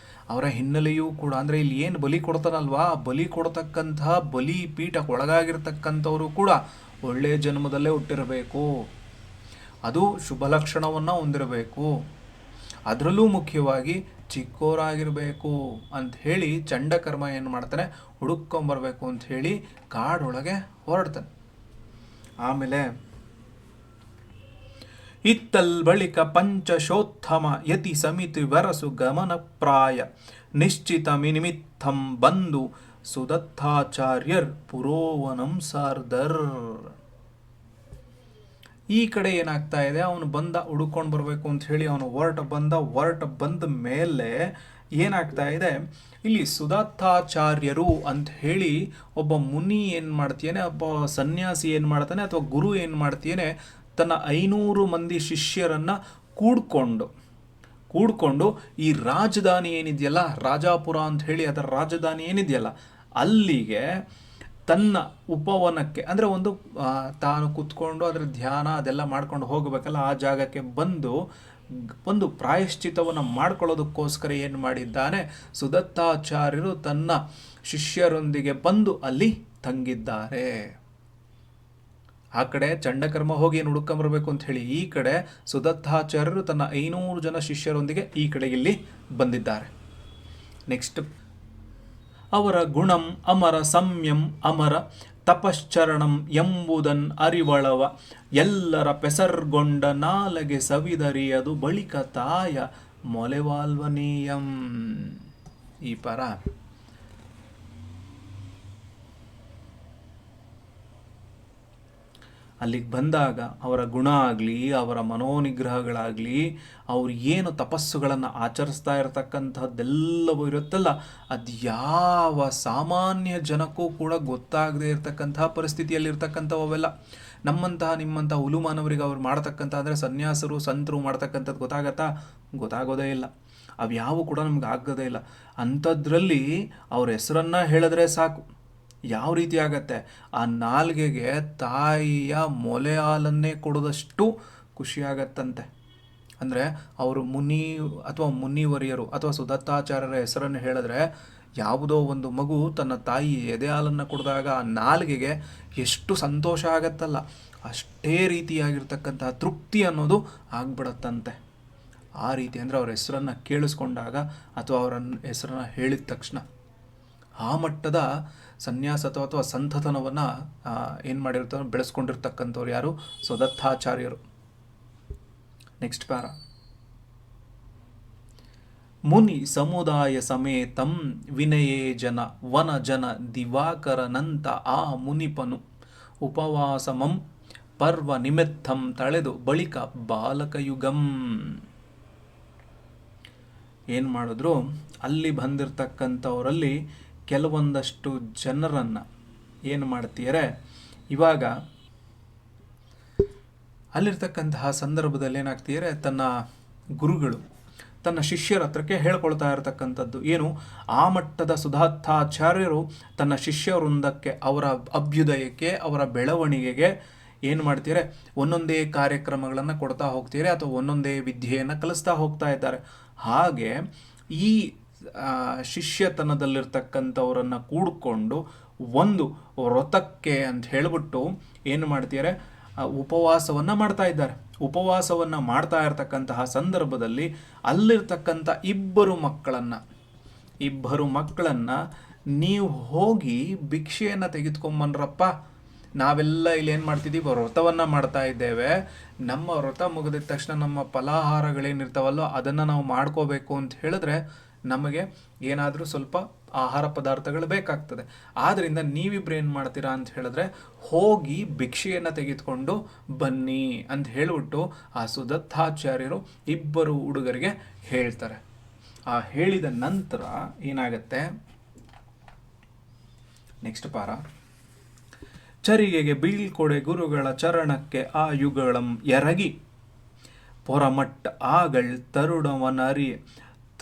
ಅವರ ಹಿನ್ನೆಲೆಯೂ ಕೂಡ, ಅಂದರೆ ಇಲ್ಲಿ ಏನು ಬಲಿ ಕೊಡ್ತಾನಲ್ವಾ, ಬಲಿ ಕೊಡ್ತಕ್ಕಂತಹ ಬಲಿ ಪೀಠಕ್ಕೆ ಒಳಗಾಗಿರ್ತಕ್ಕಂಥವರು ಕೂಡ ಒಳ್ಳೆಯ ಜನ್ಮದಲ್ಲೇ ಹುಟ್ಟಿರಬೇಕು, ಅದು ಶುಭ ಲಕ್ಷಣವನ್ನು ಹೊಂದಿರಬೇಕು, ಅದರಲ್ಲೂ ಮುಖ್ಯವಾಗಿ ಚಿಕ್ಕೋರಾಗಿರಬೇಕು ಅಂತ ಹೇಳಿ ಚಂಡಕರ್ಮ ಏನು ಮಾಡ್ತಾನೆ, ಹುಡುಕೊಂಬರ್ಬೇಕು ಅಂತ ಹೇಳಿ ಕಾಡೊಳಗೆ ಹೊರಡ್ತಾನೆ. ಆಮೇಲೆ ಇತ್ತಲ್ ಬಳಿಕ ಪಂಚಶೋತ್ತಮ ಯತಿ ಸಮಿತಿ ವರಸು ಗಮನ ಪ್ರಾಯ ನಿಶ್ಚಿತ ನಿಮಿತ್ತಂ ಬಂದು ಸುದತ್ತಾಚಾರ್ಯರ್ ಪುರೋವನಂ ಸಾರ್ದರ್. ಈ ಕಡೆ ಏನಾಗ್ತಾ ಇದೆ, ಅವನು ಬಂದ ಹುಡುಕೊಂಡು ಬರಬೇಕು ಅಂತ ಹೇಳಿ ಅವನು ಹೊರಟ ಬಂದ ಮೇಲೆ ಏನಾಗ್ತಾ ಇದೆ, ಇಲ್ಲಿ ಸುದತ್ತಾಚಾರ್ಯರು ಅಂತ ಹೇಳಿ ಒಬ್ಬ ಮುನಿ ಏನು ಮಾಡ್ತೀಯನೆ, ಒಬ್ಬ ಸನ್ಯಾಸಿ ಏನು ಮಾಡ್ತಾನೆ ಅಥವಾ ಗುರು ಏನು ಮಾಡ್ತೀಯನೆ, ತನ್ನ 500 ಮಂದಿ ಶಿಷ್ಯರನ್ನು ಕೂಡ್ಕೊಂಡು ಈ ರಾಜಧಾನಿ ಏನಿದೆಯಲ್ಲ, ರಾಜಾಪುರ ಅಂತ ಹೇಳಿ ಅದರ ರಾಜಧಾನಿ ಏನಿದೆಯಲ್ಲ ಅಲ್ಲಿಗೆ ತನ್ನ ಉಪವನಕ್ಕೆ, ಅಂದರೆ ತಾನು ಕೂತ್ಕೊಂಡು ಅದರ ಧ್ಯಾನ ಅದೆಲ್ಲ ಮಾಡ್ಕೊಂಡು ಹೋಗಬೇಕಲ್ಲ, ಆ ಜಾಗಕ್ಕೆ ಬಂದು ಒಂದು ಪ್ರಾಯಶ್ಚಿತವನ್ನು ಮಾಡ್ಕೊಳ್ಳೋದಕ್ಕೋಸ್ಕರ ಏನು ಮಾಡಿದ್ದಾನೆ, ಸುದತ್ತಾಚಾರ್ಯರು ತನ್ನ ಶಿಷ್ಯರೊಂದಿಗೆ ಬಂದು ಅಲ್ಲಿ ತಂಗಿದ್ದಾರೆ. ಆ ಕಡೆ ಚಂಡಕರ್ಮ ಹೋಗಿ ಏನು ಹುಡುಕೊಂಬರ್ಬೇಕು ಅಂತ ಹೇಳಿ, ಈ ಕಡೆ ಸುದತ್ತಾಚಾರ್ಯರು ತನ್ನ 500 ಜನ ಶಿಷ್ಯರೊಂದಿಗೆ ಈ ಕಡೆಗೆ ಇಲ್ಲಿ ಬಂದಿದ್ದಾರೆ. ನೆಕ್ಸ್ಟ್, ಅವರ ಗುಣಂ ಅಮರ ಸಂಯಂ ಅಮರ ತಪಶ್ಚರಣಂ ಎಂಬುದನ್ ಅರಿವಳವ ಎಲ್ಲರ ಪೆಸರ್ಗೊಂಡ ನಾಲಗೆ ಸವಿದರಿಯದು ಬಳಿಕ ತಾಯ ಮೊಲೆವಾಲ್ವನೀಯಂ. ಈ ಪರ ಅಲ್ಲಿಗೆ ಬಂದಾಗ ಅವರ ಗುಣ ಆಗಲಿ, ಅವರ ಮನೋನಿಗ್ರಹಗಳಾಗಲಿ, ಅವ್ರು ಏನು ತಪಸ್ಸುಗಳನ್ನು ಆಚರಿಸ್ತಾ ಇರತಕ್ಕಂಥದ್ದೆಲ್ಲವೂ ಇರುತ್ತಲ್ಲ, ಅದು ಯಾವ ಸಾಮಾನ್ಯ ಜನಕ್ಕೂ ಕೂಡ ಗೊತ್ತಾಗದೇ ಇರತಕ್ಕಂತಹ ಪರಿಸ್ಥಿತಿಯಲ್ಲಿರ್ತಕ್ಕಂಥವು ಅವೆಲ್ಲ. ನಿಮ್ಮಂತಹ ಹುಲುಮಾನವರಿಗೆ ಅವ್ರು ಮಾಡ್ತಕ್ಕಂಥ, ಅಂದರೆ ಸನ್ಯಾಸರು ಸಂತರು ಮಾಡ್ತಕ್ಕಂಥದ್ದು ಗೊತ್ತಾಗೋದೇ ಇಲ್ಲ. ಅವ್ಯಾವು ಕೂಡ ನಮ್ಗೆ ಆಗೋದೇ ಇಲ್ಲ. ಅಂಥದ್ರಲ್ಲಿ ಅವ್ರ ಹೆಸರನ್ನು ಹೇಳಿದ್ರೆ ಸಾಕು, ಯಾವ ರೀತಿ ಆಗತ್ತೆ, ಆ ನಾಲ್ಗೆಗೆ ತಾಯಿಯ ಮೊಲೆ ಹಾಲನ್ನೇ ಕೊಡೋದಷ್ಟು ಖುಷಿಯಾಗತ್ತಂತೆ. ಅಂದರೆ ಅವರು ಮುನಿವರಿಯರು ಅಥವಾ ಸುದತ್ತಾಚಾರ್ಯರ ಹೆಸರನ್ನು ಹೇಳಿದ್ರೆ, ಯಾವುದೋ ಒಂದು ಮಗು ತನ್ನ ತಾಯಿ ಎದೆ ಹಾಲನ್ನು ಕುಡಿದಾಗ ಆ ನಾಲ್ಗೆಗೆ ಎಷ್ಟು ಸಂತೋಷ ಆಗತ್ತಲ್ಲ, ಅಷ್ಟೇ ರೀತಿಯಾಗಿರ್ತಕ್ಕಂತಹ ತೃಪ್ತಿ ಅನ್ನೋದು ಆಗ್ಬಿಡತ್ತಂತೆ. ಆ ರೀತಿ ಅಂದರೆ ಅವ್ರ ಹೆಸರನ್ನು ಕೇಳಿಸ್ಕೊಂಡಾಗ ಅಥವಾ ಅವರ ಹೆಸರನ್ನು ಹೇಳಿದ ತಕ್ಷಣ ಆ ಮಟ್ಟದ ಸನ್ಯಾಸ ಅಥವಾ ಸಂತತನವನ್ನು ಏನು ಮಾಡಿರ್ತಾರೆ, ಬೆಳೆಸ್ಕೊಂಡಿರ್ತಕ್ಕಂಥವ್ರು ಯಾರು, ಸುದತ್ತಾಚಾರ್ಯರು. ನೆಕ್ಸ್ಟ್ ಪ್ಯಾರ, ಮುನಿ ಸಮುದಾಯ ಸಮೇತಂ ವಿನಯೇ ಜನ ವನ ಜನ ದಿವಾಕರನಂತ ಆ ಮುನಿಪನು ಉಪವಾಸಮಂ ಪರ್ವ ನಿಮಿತ್ತಂ ತಳೆದು ಬಳಿಕ ಬಾಲಕಯುಗಂ. ಏನು ಮಾಡಿದ್ರು, ಅಲ್ಲಿ ಬಂದಿರತಕ್ಕಂಥವರಲ್ಲಿ ಕೆಲವೊಂದಷ್ಟು ಜನರನ್ನು ಏನು ಮಾಡ್ತೀಯರೆ, ಇವಾಗ ಅಲ್ಲಿರ್ತಕ್ಕಂತಹ ಸಂದರ್ಭದಲ್ಲಿ ಏನಾಗ್ತೀಯರೆ, ತನ್ನ ಗುರುಗಳು ತನ್ನ ಶಿಷ್ಯರ ಹತ್ರಕ್ಕೆ ಹೇಳ್ಕೊಳ್ತಾ ಇರತಕ್ಕಂಥದ್ದು ಏನು, ಆ ಮಟ್ಟದ ಸುದತ್ತಾಚಾರ್ಯರು ತನ್ನ ಶಿಷ್ಯ ವೃಂದಕ್ಕೆ, ಅವರ ಅಭ್ಯುದಯಕ್ಕೆ, ಅವರ ಬೆಳವಣಿಗೆಗೆ ಏನು ಮಾಡ್ತೀರೆ, ಒಂದೊಂದೇ ಕಾರ್ಯಕ್ರಮಗಳನ್ನು ಕೊಡ್ತಾ ಹೋಗ್ತೀರಿ ಅಥವಾ ಒಂದೊಂದೇ ವಿದ್ಯೆಯನ್ನು ಕಲಿಸ್ತಾ ಹೋಗ್ತಾ ಇದ್ದಾರೆ. ಹಾಗೆ ಈ ಶಿಷ್ಯತನದಲ್ಲಿರ್ತಕ್ಕಂಥವರನ್ನು ಕೂಡಿಕೊಂಡು ಒಂದು ವ್ರತಕ್ಕೆ ಅಂತ ಹೇಳಿಬಿಟ್ಟು ಏನು ಮಾಡ್ತಾರೆ, ಉಪವಾಸವನ್ನು ಮಾಡ್ತಾ ಇದ್ದಾರೆ. ಉಪವಾಸವನ್ನು ಮಾಡ್ತಾ ಇರತಕ್ಕಂತಹ ಸಂದರ್ಭದಲ್ಲಿ ಅಲ್ಲಿರ್ತಕ್ಕಂಥ ಇಬ್ಬರು ಮಕ್ಕಳನ್ನು ನೀವು ಹೋಗಿ ಭಿಕ್ಷೆಯನ್ನು ತೆಗೆದುಕೊಂಬನ್ರಪ್ಪ, ನಾವೆಲ್ಲ ಇಲ್ಲಿ ಏನು ಮಾಡ್ತಿದ್ದೀವಿ, ವ್ರತವನ್ನು ಮಾಡ್ತಾ ಇದ್ದೇವೆ, ನಮ್ಮ ವ್ರತ ಮುಗಿದ ತಕ್ಷಣ ನಮ್ಮ ಫಲಾಹಾರಗಳೇನಿರ್ತಾವಲ್ಲೋ ಅದನ್ನು ನಾವು ಮಾಡ್ಕೋಬೇಕು ಅಂತ ಹೇಳಿದ್ರೆ ನಮಗೆ ಏನಾದರೂ ಸ್ವಲ್ಪ ಆಹಾರ ಪದಾರ್ಥಗಳು ಬೇಕಾಗ್ತದೆ. ಆದ್ದರಿಂದ ನೀವಿಬ್ರು ಏನು ಮಾಡ್ತೀರಾ ಅಂತ ಹೇಳಿದ್ರೆ, ಹೋಗಿ ಭಿಕ್ಷೆಯನ್ನು ತೆಗೆದುಕೊಂಡು ಬನ್ನಿ ಅಂತ ಹೇಳಿಬಿಟ್ಟು ಆ ಸುದತ್ತಾಚಾರ್ಯರು ಇಬ್ಬರು ಹುಡುಗರಿಗೆ ಹೇಳ್ತಾರೆ. ಆ ಹೇಳಿದ ನಂತರ ಏನಾಗತ್ತೆ, ನೆಕ್ಸ್ಟ್ ಪಾರ, ಚರಿಗೆಗೆ ಬೀಳ್ಕೊಡೆ ಗುರುಗಳ ಚರಣಕ್ಕೆ ಆ ಯುಗಳಂ ಎರಗಿ ಪೊರಮಟ್ಟ ಆಗಳ್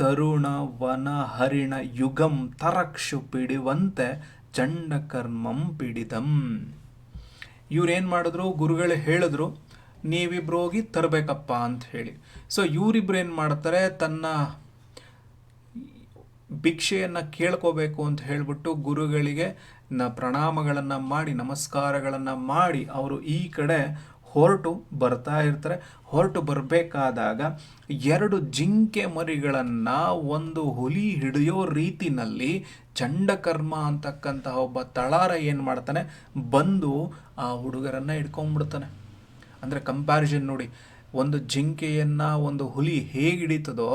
ತರುಣವನ ಹರಿಣ ಯುಗಂ ತರಕ್ಷು ಪಿಡಿವಂತೆ ಚಂಡಕರ್ಮಂ ಪಿಡಿದಂ. ಇವ್ರೇನು ಮಾಡಿದ್ರು, ಗುರುಗಳು ಹೇಳಿದ್ರು ನೀವಿಬ್ರು ಹೋಗಿ ತರಬೇಕಪ್ಪ ಅಂತ ಹೇಳಿ. ಸೊ ಇವರಿಬ್ರು ಏನು ಮಾಡ್ತಾರೆ, ತನ್ನ ಭಿಕ್ಷೆಯನ್ನು ಕೇಳ್ಕೋಬೇಕು ಅಂತ ಹೇಳಿಬಿಟ್ಟು ಗುರುಗಳಿಗೆ ಪ್ರಣಾಮಗಳನ್ನು ಮಾಡಿ ನಮಸ್ಕಾರಗಳನ್ನು ಮಾಡಿ ಅವರು ಈ ಕಡೆ ಹೊರಟು ಬರ್ತಾ ಇರ್ತಾರೆ. ಹೊರಟು ಬರಬೇಕಾದಾಗ 2 ಜಿಂಕೆ ಮರಿಗಳನ್ನು ಒಂದು ಹುಲಿ ಹಿಡಿಯೋ ರೀತಿನಲ್ಲಿ ಚಂಡಕರ್ಮ ಅಂತಕ್ಕಂತಹ ಒಬ್ಬ ತಳಾರ ಏನು ಮಾಡ್ತಾನೆ, ಬಂದು ಆ ಹುಡುಗರನ್ನು ಹಿಡ್ಕೊಂಡ್ಬಿಡ್ತಾನೆ. ಅಂದರೆ ಕಂಪ್ಯಾರಿಸನ್ ನೋಡಿ, ಒಂದು ಜಿಂಕೆಯನ್ನು ಒಂದು ಹುಲಿ ಹೇಗೆ ಹಿಡಿತದೋ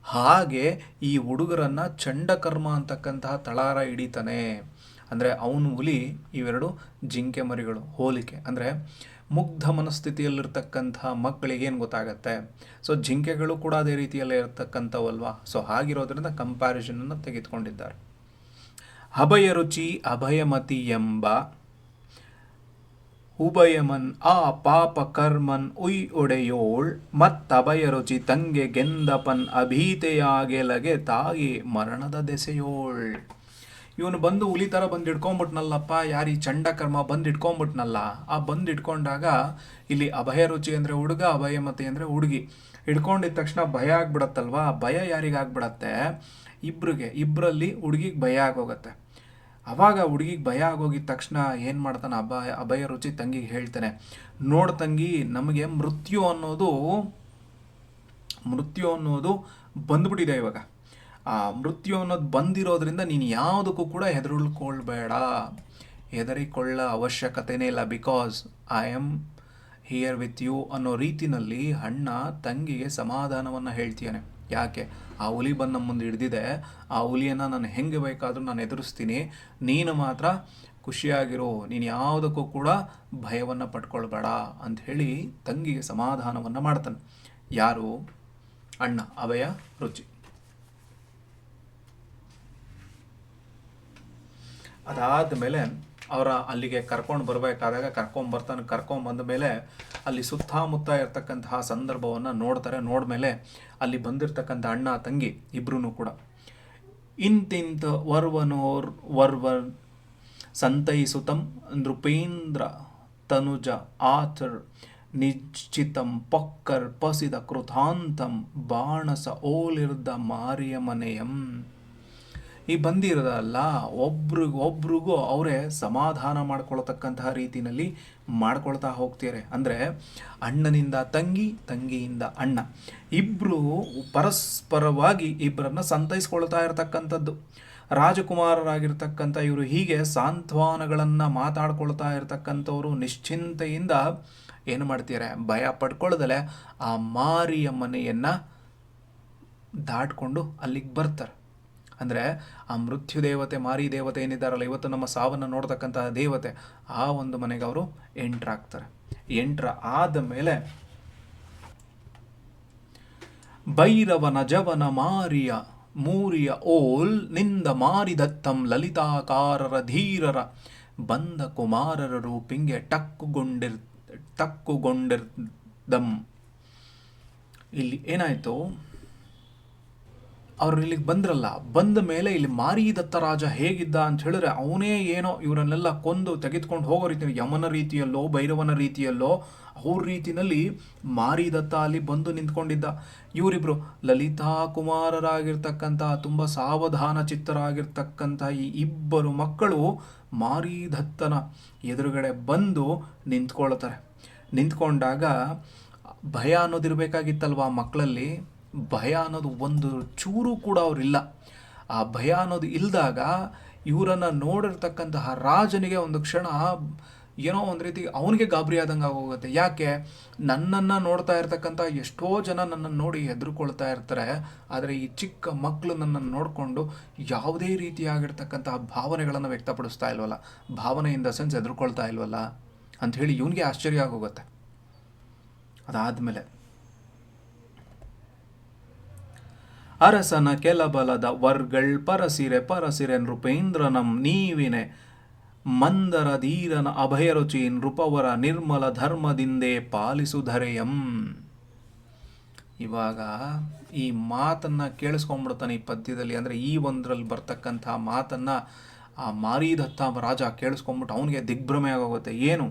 ಹಾಗೆ ಈ ಹುಡುಗರನ್ನು ಚಂಡಕರ್ಮ ಅಂತಕ್ಕಂತಹ ತಳಾರ ಹಿಡಿತಾನೆ. ಅಂದರೆ ಅವನು ಹುಲಿ, ಇವೆರಡು ಜಿಂಕೆ ಮರಿಗಳು. ಹೋಲಿಕೆ ಅಂದರೆ ಮುಗ್ಧ ಮನಸ್ಥಿತಿಯಲ್ಲಿರ್ತಕ್ಕಂಥ ಮಕ್ಕಳಿಗೆ ಏನು ಗೊತ್ತಾಗತ್ತೆ, ಸೊ ಜಿಂಕೆಗಳು ಕೂಡ ಅದೇ ರೀತಿಯಲ್ಲೇ ಇರ್ತಕ್ಕಂಥವಲ್ವಾ. ಸೊ ಹಾಗಿರೋದ್ರಿಂದ ಕಂಪ್ಯಾರಿಸನನ್ನು ತೆಗೆದುಕೊಂಡಿದ್ದಾರೆ. ಅಭಯ ರುಚಿ ಅಭಯಮತಿ ಎಂಬ ಉಭಯಮನ್ ಆ ಪಾಪ ಕರ್ಮನ್ ಉಯ್ ಒಡೆಯೋಳ್ ಮತ್ತಭಯ ರುಚಿ ತಂಗೆ ಗೆಂದಪನ್ ಅಭೀತೆಯಾಗೆಲಗೆ ತಾಯಿ ಮರಣದ ದೆಸೆಯೋಳ್. ಇವನು ಬಂದು ಹುಲಿ ಥರ ಬಂದು ಹಿಡ್ಕೊಂಬಿಟ್ನಲ್ಲಪ್ಪ, ಯಾರು ಈ ಚಂಡಕರ್ಮ ಬಂದು ಹಿಡ್ಕೊಂಬಿಟ್ನಲ್ಲ. ಆ ಬಂದು ಹಿಡ್ಕೊಂಡಾಗ ಇಲ್ಲಿ ಅಭಯ ರುಚಿ ಅಂದರೆ ಹುಡುಗ, ಅಭಯಮತಿ ಅಂದರೆ ಹುಡುಗಿ. ಹಿಡ್ಕೊಂಡಿದ ತಕ್ಷಣ ಭಯ ಆಗ್ಬಿಡತ್ತಲ್ವಾ. ಭಯ ಯಾರಿಗಾಗ್ಬಿಡತ್ತೆ, ಇಬ್ಬರಲ್ಲಿ ಹುಡುಗಿಗೆ ಭಯ ಆಗೋಗತ್ತೆ. ಅವಾಗ ಹುಡುಗಿಗೆ ಭಯ ಆಗೋಗಿದ ತಕ್ಷಣ ಏನು ಮಾಡ್ತಾನೆ, ಅಭಯ ರುಚಿ ತಂಗಿಗೆ ಹೇಳ್ತಾನೆ, ನೋಡು ತಂಗಿ, ನಮಗೆ ಮೃತ್ಯು ಅನ್ನೋದು ಬಂದ್ಬಿಟ್ಟಿದೆ ಇವಾಗ. ಆ ಮೃತ್ಯು ಅನ್ನೋದು ಬಂದಿರೋದ್ರಿಂದ ನೀನು ಯಾವುದಕ್ಕೂ ಕೂಡ ಹೆದರಿಕೊಳ್ಳ ಅವಶ್ಯಕತೆನೇ ಇಲ್ಲ. Because I am here with you ಅನ್ನೋ ರೀತಿನಲ್ಲಿ ಅಣ್ಣ ತಂಗಿಗೆ ಸಮಾಧಾನವನ್ನು ಹೇಳ್ತೀಯಾನೆ. ಯಾಕೆ, ಆ ಹುಲಿ ಬಂದು ನಮ್ಮ ಮುಂದೆ ಹಿಡ್ದಿದೆ, ಆ ಹುಲಿಯನ್ನು ನಾನು ಹೆಂಗೆ ಬೇಕಾದರೂ ನಾನು ಎದುರಿಸ್ತೀನಿ, ನೀನು ಮಾತ್ರ ಖುಷಿಯಾಗಿರೋ, ನೀನು ಯಾವುದಕ್ಕೂ ಕೂಡ ಭಯವನ್ನು ಪಡ್ಕೊಳ್ಬೇಡ ಅಂಥೇಳಿ ತಂಗಿಗೆ ಸಮಾಧಾನವನ್ನು ಮಾಡ್ತಾನೆ. ಯಾರು, ಅಣ್ಣ ಅಭಯ ರುಚಿ. ಅದಾದ ಮೇಲೆ ಅವರ ಅಲ್ಲಿಗೆ ಕರ್ಕೊಂಡು ಬರಬೇಕಾದಾಗ ಕರ್ಕೊಂಬಂದ ಮೇಲೆ ಅಲ್ಲಿ ಸುತ್ತಮುತ್ತ ಇರ್ತಕ್ಕಂತಹ ಸಂದರ್ಭವನ್ನು ನೋಡ್ತಾರೆ. ನೋಡ್ಮೇಲೆ ಅಲ್ಲಿ ಬಂದಿರತಕ್ಕಂಥ ಅಣ್ಣ ತಂಗಿ ಇಬ್ಬರೂ ಕೂಡ ಇಂತಿಂತ ವರ್ವರ್ ಸಂತೈಸುತಂ ನೃಪೇಂದ್ರ ತನುಜ ಆಚರ್ ನಿಶ್ಚಿತಂ ಪೊಕ್ಕರ್ ಪಸಿದ ಕೃತಾಂತಂ ಬಾಣಸ ಓಲಿರ್ದ ಮಾರಿಯ ಮನೆಯಂ. ಈ ಬಂದಿರೋದಲ್ಲ, ಒಬ್ರಿಗೂ ಅವರೇ ಸಮಾಧಾನ ಮಾಡ್ಕೊಳ್ತಕ್ಕಂತಹ ರೀತಿಯಲ್ಲಿ ಮಾಡ್ಕೊಳ್ತಾ ಹೋಗ್ತಾರೆ. ಅಂದರೆ ಅಣ್ಣನಿಂದ ತಂಗಿ, ತಂಗಿಯಿಂದ ಅಣ್ಣ, ಇಬ್ಬರು ಪರಸ್ಪರವಾಗಿ ಇಬ್ಬರನ್ನ ಸಂತೈಸ್ಕೊಳ್ತಾ ಇರತಕ್ಕಂಥದ್ದು. ರಾಜಕುಮಾರರಾಗಿರ್ತಕ್ಕಂಥ ಇವರು ಹೀಗೆ ಸಾಂತ್ವನಗಳನ್ನು ಮಾತಾಡ್ಕೊಳ್ತಾ ಇರತಕ್ಕಂಥವ್ರು ನಿಶ್ಚಿಂತೆಯಿಂದ ಏನು ಮಾಡ್ತಾರೆ, ಭಯ ಪಡ್ಕೊಳ್ಳದಲೆ ಆ ಮಾರಿಯ ಮನೆಯನ್ನು ದಾಟ್ಕೊಂಡು ಅಲ್ಲಿಗೆ ಬರ್ತಾರೆ. ಅಂದರೆ ಆ ಮೃತ್ಯು ದೇವತೆ, ಮಾರಿ ದೇವತೆ ಏನಿದ್ದಾರಲ್ಲ, ಇವತ್ತು ನಮ್ಮ ಸಾವನ್ನು ನೋಡ್ತಕ್ಕಂತಹ ದೇವತೆ, ಆ ಒಂದು ಮನೆಗೆ ಅವರು ಎಂಟ್ರಾಗ್ತಾರೆ. ಆದ ಮೇಲೆ ಭೈರವನ ಜವನ ಮೂರಿಯ ಓಲ್ ನಿಂದ ಮಾರಿದತ್ತಂ ಲಲಿತಾಕಾರರ ಧೀರರ ಬಂದ ಕುಮಾರರ ರೂಪಿಂಗೆ ಟಕ್ಕುಗೊಂಡಿರ್ದಂ. ಇಲ್ಲಿ ಏನಾಯಿತು, ಅವ್ರು ಇಲ್ಲಿಗೆ ಬಂದ್ರಲ್ಲ, ಬಂದ ಮೇಲೆ ಇಲ್ಲಿ ಮಾರಿದತ್ತ ರಾಜ ಹೇಗಿದ್ದ ಅಂತ ಹೇಳಿದ್ರೆ, ಅವನೇ ಏನೋ ಇವರನ್ನೆಲ್ಲ ಕೊಂದು ತೆಗೆದುಕೊಂಡು ಹೋಗೋ ರೀತಿಯಲ್ಲಿ, ಯಮನ ರೀತಿಯಲ್ಲೋ ಭೈರವನ ರೀತಿಯಲ್ಲೋ ಅವ್ರ ರೀತಿಯಲ್ಲಿ ಮಾರಿದತ್ತ ಅಲ್ಲಿ ಬಂದು ನಿಂತ್ಕೊಂಡಿದ್ದ. ಇವರಿಬ್ರು ಲಲಿತಾ ಕುಮಾರರಾಗಿರ್ತಕ್ಕಂಥ ತುಂಬ ಸಾವಧಾನ ಚಿತ್ತರಾಗಿರ್ತಕ್ಕಂಥ ಈ ಇಬ್ಬರು ಮಕ್ಕಳು ಮಾರಿದತ್ತನ ಎದುರುಗಡೆ ಬಂದು ನಿಂತ್ಕೊಳ್ತಾರೆ. ನಿಂತ್ಕೊಂಡಾಗ ಭಯ ಅನ್ನೋದಿರಬೇಕಾಗಿತ್ತಲ್ವ ಮಕ್ಕಳಲ್ಲಿ. ಭಯ ಅನ್ನೋದು ಒಂದು ಚೂರು ಕೂಡ ಅವರಿಲ್ಲ. ಆ ಭಯ ಅನ್ನೋದು ಇಲ್ಲದಾಗ ಇವರನ್ನು ನೋಡಿರ್ತಕ್ಕಂತಹ ರಾಜನಿಗೆ ಒಂದು ಕ್ಷಣ ಏನೋ ಒಂದು ರೀತಿ ಅವನಿಗೆ ಗಾಬರಿ ಆದಂಗೆ ಆಗೋಗುತ್ತೆ. ಯಾಕೆ, ನನ್ನನ್ನು ನೋಡ್ತಾ ಇರ್ತಕ್ಕಂಥ ಎಷ್ಟೋ ಜನ ನನ್ನನ್ನು ನೋಡಿ ಹೆದರ್ಕೊಳ್ತಾ ಇರ್ತಾರೆ, ಆದರೆ ಈ ಚಿಕ್ಕ ಮಕ್ಕಳು ನನ್ನನ್ನು ನೋಡಿಕೊಂಡು ಯಾವುದೇ ರೀತಿಯಾಗಿರ್ತಕ್ಕಂತಹ ಭಾವನೆಗಳನ್ನು ವ್ಯಕ್ತಪಡಿಸ್ತಾ ಇಲ್ವಲ್ಲ, ಭಾವನೆ ಇನ್ ದ ಸೆನ್ಸ್ ಹೆದರ್ಕೊಳ್ತಾ ಇಲ್ವಲ್ಲ ಅಂಥೇಳಿ ಇವನಿಗೆ ಆಶ್ಚರ್ಯ ಆಗೋಗುತ್ತೆ. ಅದಾದಮೇಲೆ ಅರಸನ ಕೆಲಬಲದ ವರ್ಗಳ್ ಪರಸಿರೆ ನೃಪೇಂದ್ರನಂ ನೀವಿನೆ ಮಂದರ ಧೀರನ ಅಭಯರುಚಿ ನೃಪವರ ನಿರ್ಮಲ ಧರ್ಮದಿಂದೇ ಪಾಲಿಸುಧರೆಯಂ. ಇವಾಗ ಈ ಮಾತನ್ನು ಕೇಳಿಸ್ಕೊಂಡ್ಬಿಡ್ತಾನೆ ಈ ಪದ್ಯದಲ್ಲಿ. ಅಂದರೆ ಈ ಒಂದರಲ್ಲಿ ಬರ್ತಕ್ಕಂಥ ಮಾತನ್ನು ಆ ಮಾರೀದತ್ತ ರಾಜ ಕೇಳಿಸ್ಕೊಂಡ್ಬಿಟ್ಟು ಅವನಿಗೆ ದಿಗ್ಭ್ರಮೆ ಆಗೋಗುತ್ತೆ. ಏನು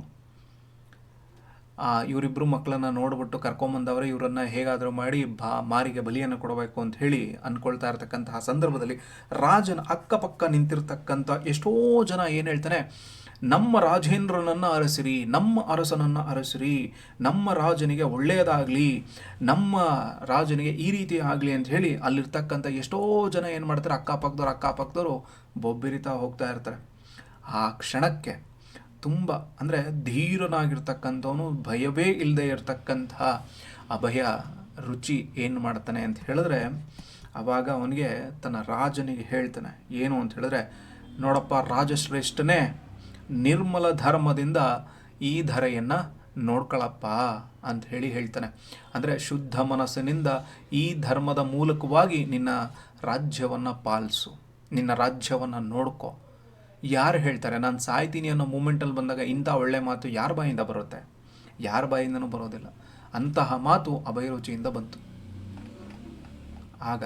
ಇವರಿಬ್ಬರು ಮಕ್ಕಳನ್ನು ನೋಡ್ಬಿಟ್ಟು ಕರ್ಕೊಂಬಂದವರೆ, ಇವರನ್ನು ಹೇಗಾದರೂ ಮಾಡಿ ಮಾರಿಗೆ ಬಲಿಯನ್ನು ಕೊಡಬೇಕು ಅಂತ ಹೇಳಿ ಅಂದ್ಕೊಳ್ತಾ ಇರ್ತಕ್ಕಂತಹ ಸಂದರ್ಭದಲ್ಲಿ ರಾಜನ ಅಕ್ಕಪಕ್ಕ ನಿಂತಿರ್ತಕ್ಕಂಥ ಎಷ್ಟೋ ಜನ ಏನು ಹೇಳ್ತಾನೆ, ನಮ್ಮ ರಾಜೇಂದ್ರನನ್ನು ಅರಸಿರಿ, ನಮ್ಮ ಅರಸನನ್ನು ಅರಸಿರಿ, ನಮ್ಮ ರಾಜನಿಗೆ ಒಳ್ಳೆಯದಾಗಲಿ, ನಮ್ಮ ರಾಜನಿಗೆ ಈ ರೀತಿ ಆಗಲಿ ಅಂತ ಹೇಳಿ ಅಲ್ಲಿರ್ತಕ್ಕಂಥ ಎಷ್ಟೋ ಜನ ಏನು ಮಾಡ್ತಾರೆ, ಅಕ್ಕಪಕ್ಕದವರು ಬೊಬ್ಬಿರಿತಾ ಹೋಗ್ತಾ ಇರ್ತಾರೆ. ಆ ಕ್ಷಣಕ್ಕೆ ತುಂಬ ಅಂದರೆ ಧೀರನಾಗಿರ್ತಕ್ಕಂಥವನು, ಭಯವೇ ಇಲ್ಲದೆ ಇರತಕ್ಕಂತಹ ಅಭಯ ರುಚಿ ಏನು ಮಾಡ್ತಾನೆ ಅಂತ ಹೇಳಿದ್ರೆ, ಆವಾಗ ಅವನಿಗೆ ತನ್ನ ರಾಜನಿಗೆ ಹೇಳ್ತಾನೆ ಏನು ಅಂತ ಹೇಳಿದ್ರೆ, ನೋಡಪ್ಪ ರಾಜಶ್ರೇಷ್ಠನೇ, ನಿರ್ಮಲ ಧರ್ಮದಿಂದ ಈ ಧರೆಯನ್ನು ನೋಡ್ಕೊಳಪ್ಪ ಅಂತ ಹೇಳ್ತಾನೆ. ಅಂದರೆ ಶುದ್ಧ ಮನಸ್ಸಿನಿಂದ ಈ ಧರ್ಮದ ಮೂಲಕವಾಗಿ ನಿನ್ನ ರಾಜ್ಯವನ್ನು ಪಾಲಿಸು, ನಿನ್ನ ರಾಜ್ಯವನ್ನು ನೋಡ್ಕೊ. ಯಾರು ಹೇಳ್ತಾರೆ ನಾನು ಸಾಯ್ತೀನಿ ಅನ್ನೋ ಮೂಮೆಂಟಲ್ಲಿ ಬಂದಾಗ ಇಂಥ ಒಳ್ಳೆ ಮಾತು ಯಾರ ಬಾಯಿಂದ ಬರುತ್ತೆ? ಯಾರ ಬಾಯಿಂದನೂ ಬರೋದಿಲ್ಲ. ಅಂತಹ ಮಾತು ಅಭಯರುಚಿಯಿಂದ ಬಂತು. ಆಗ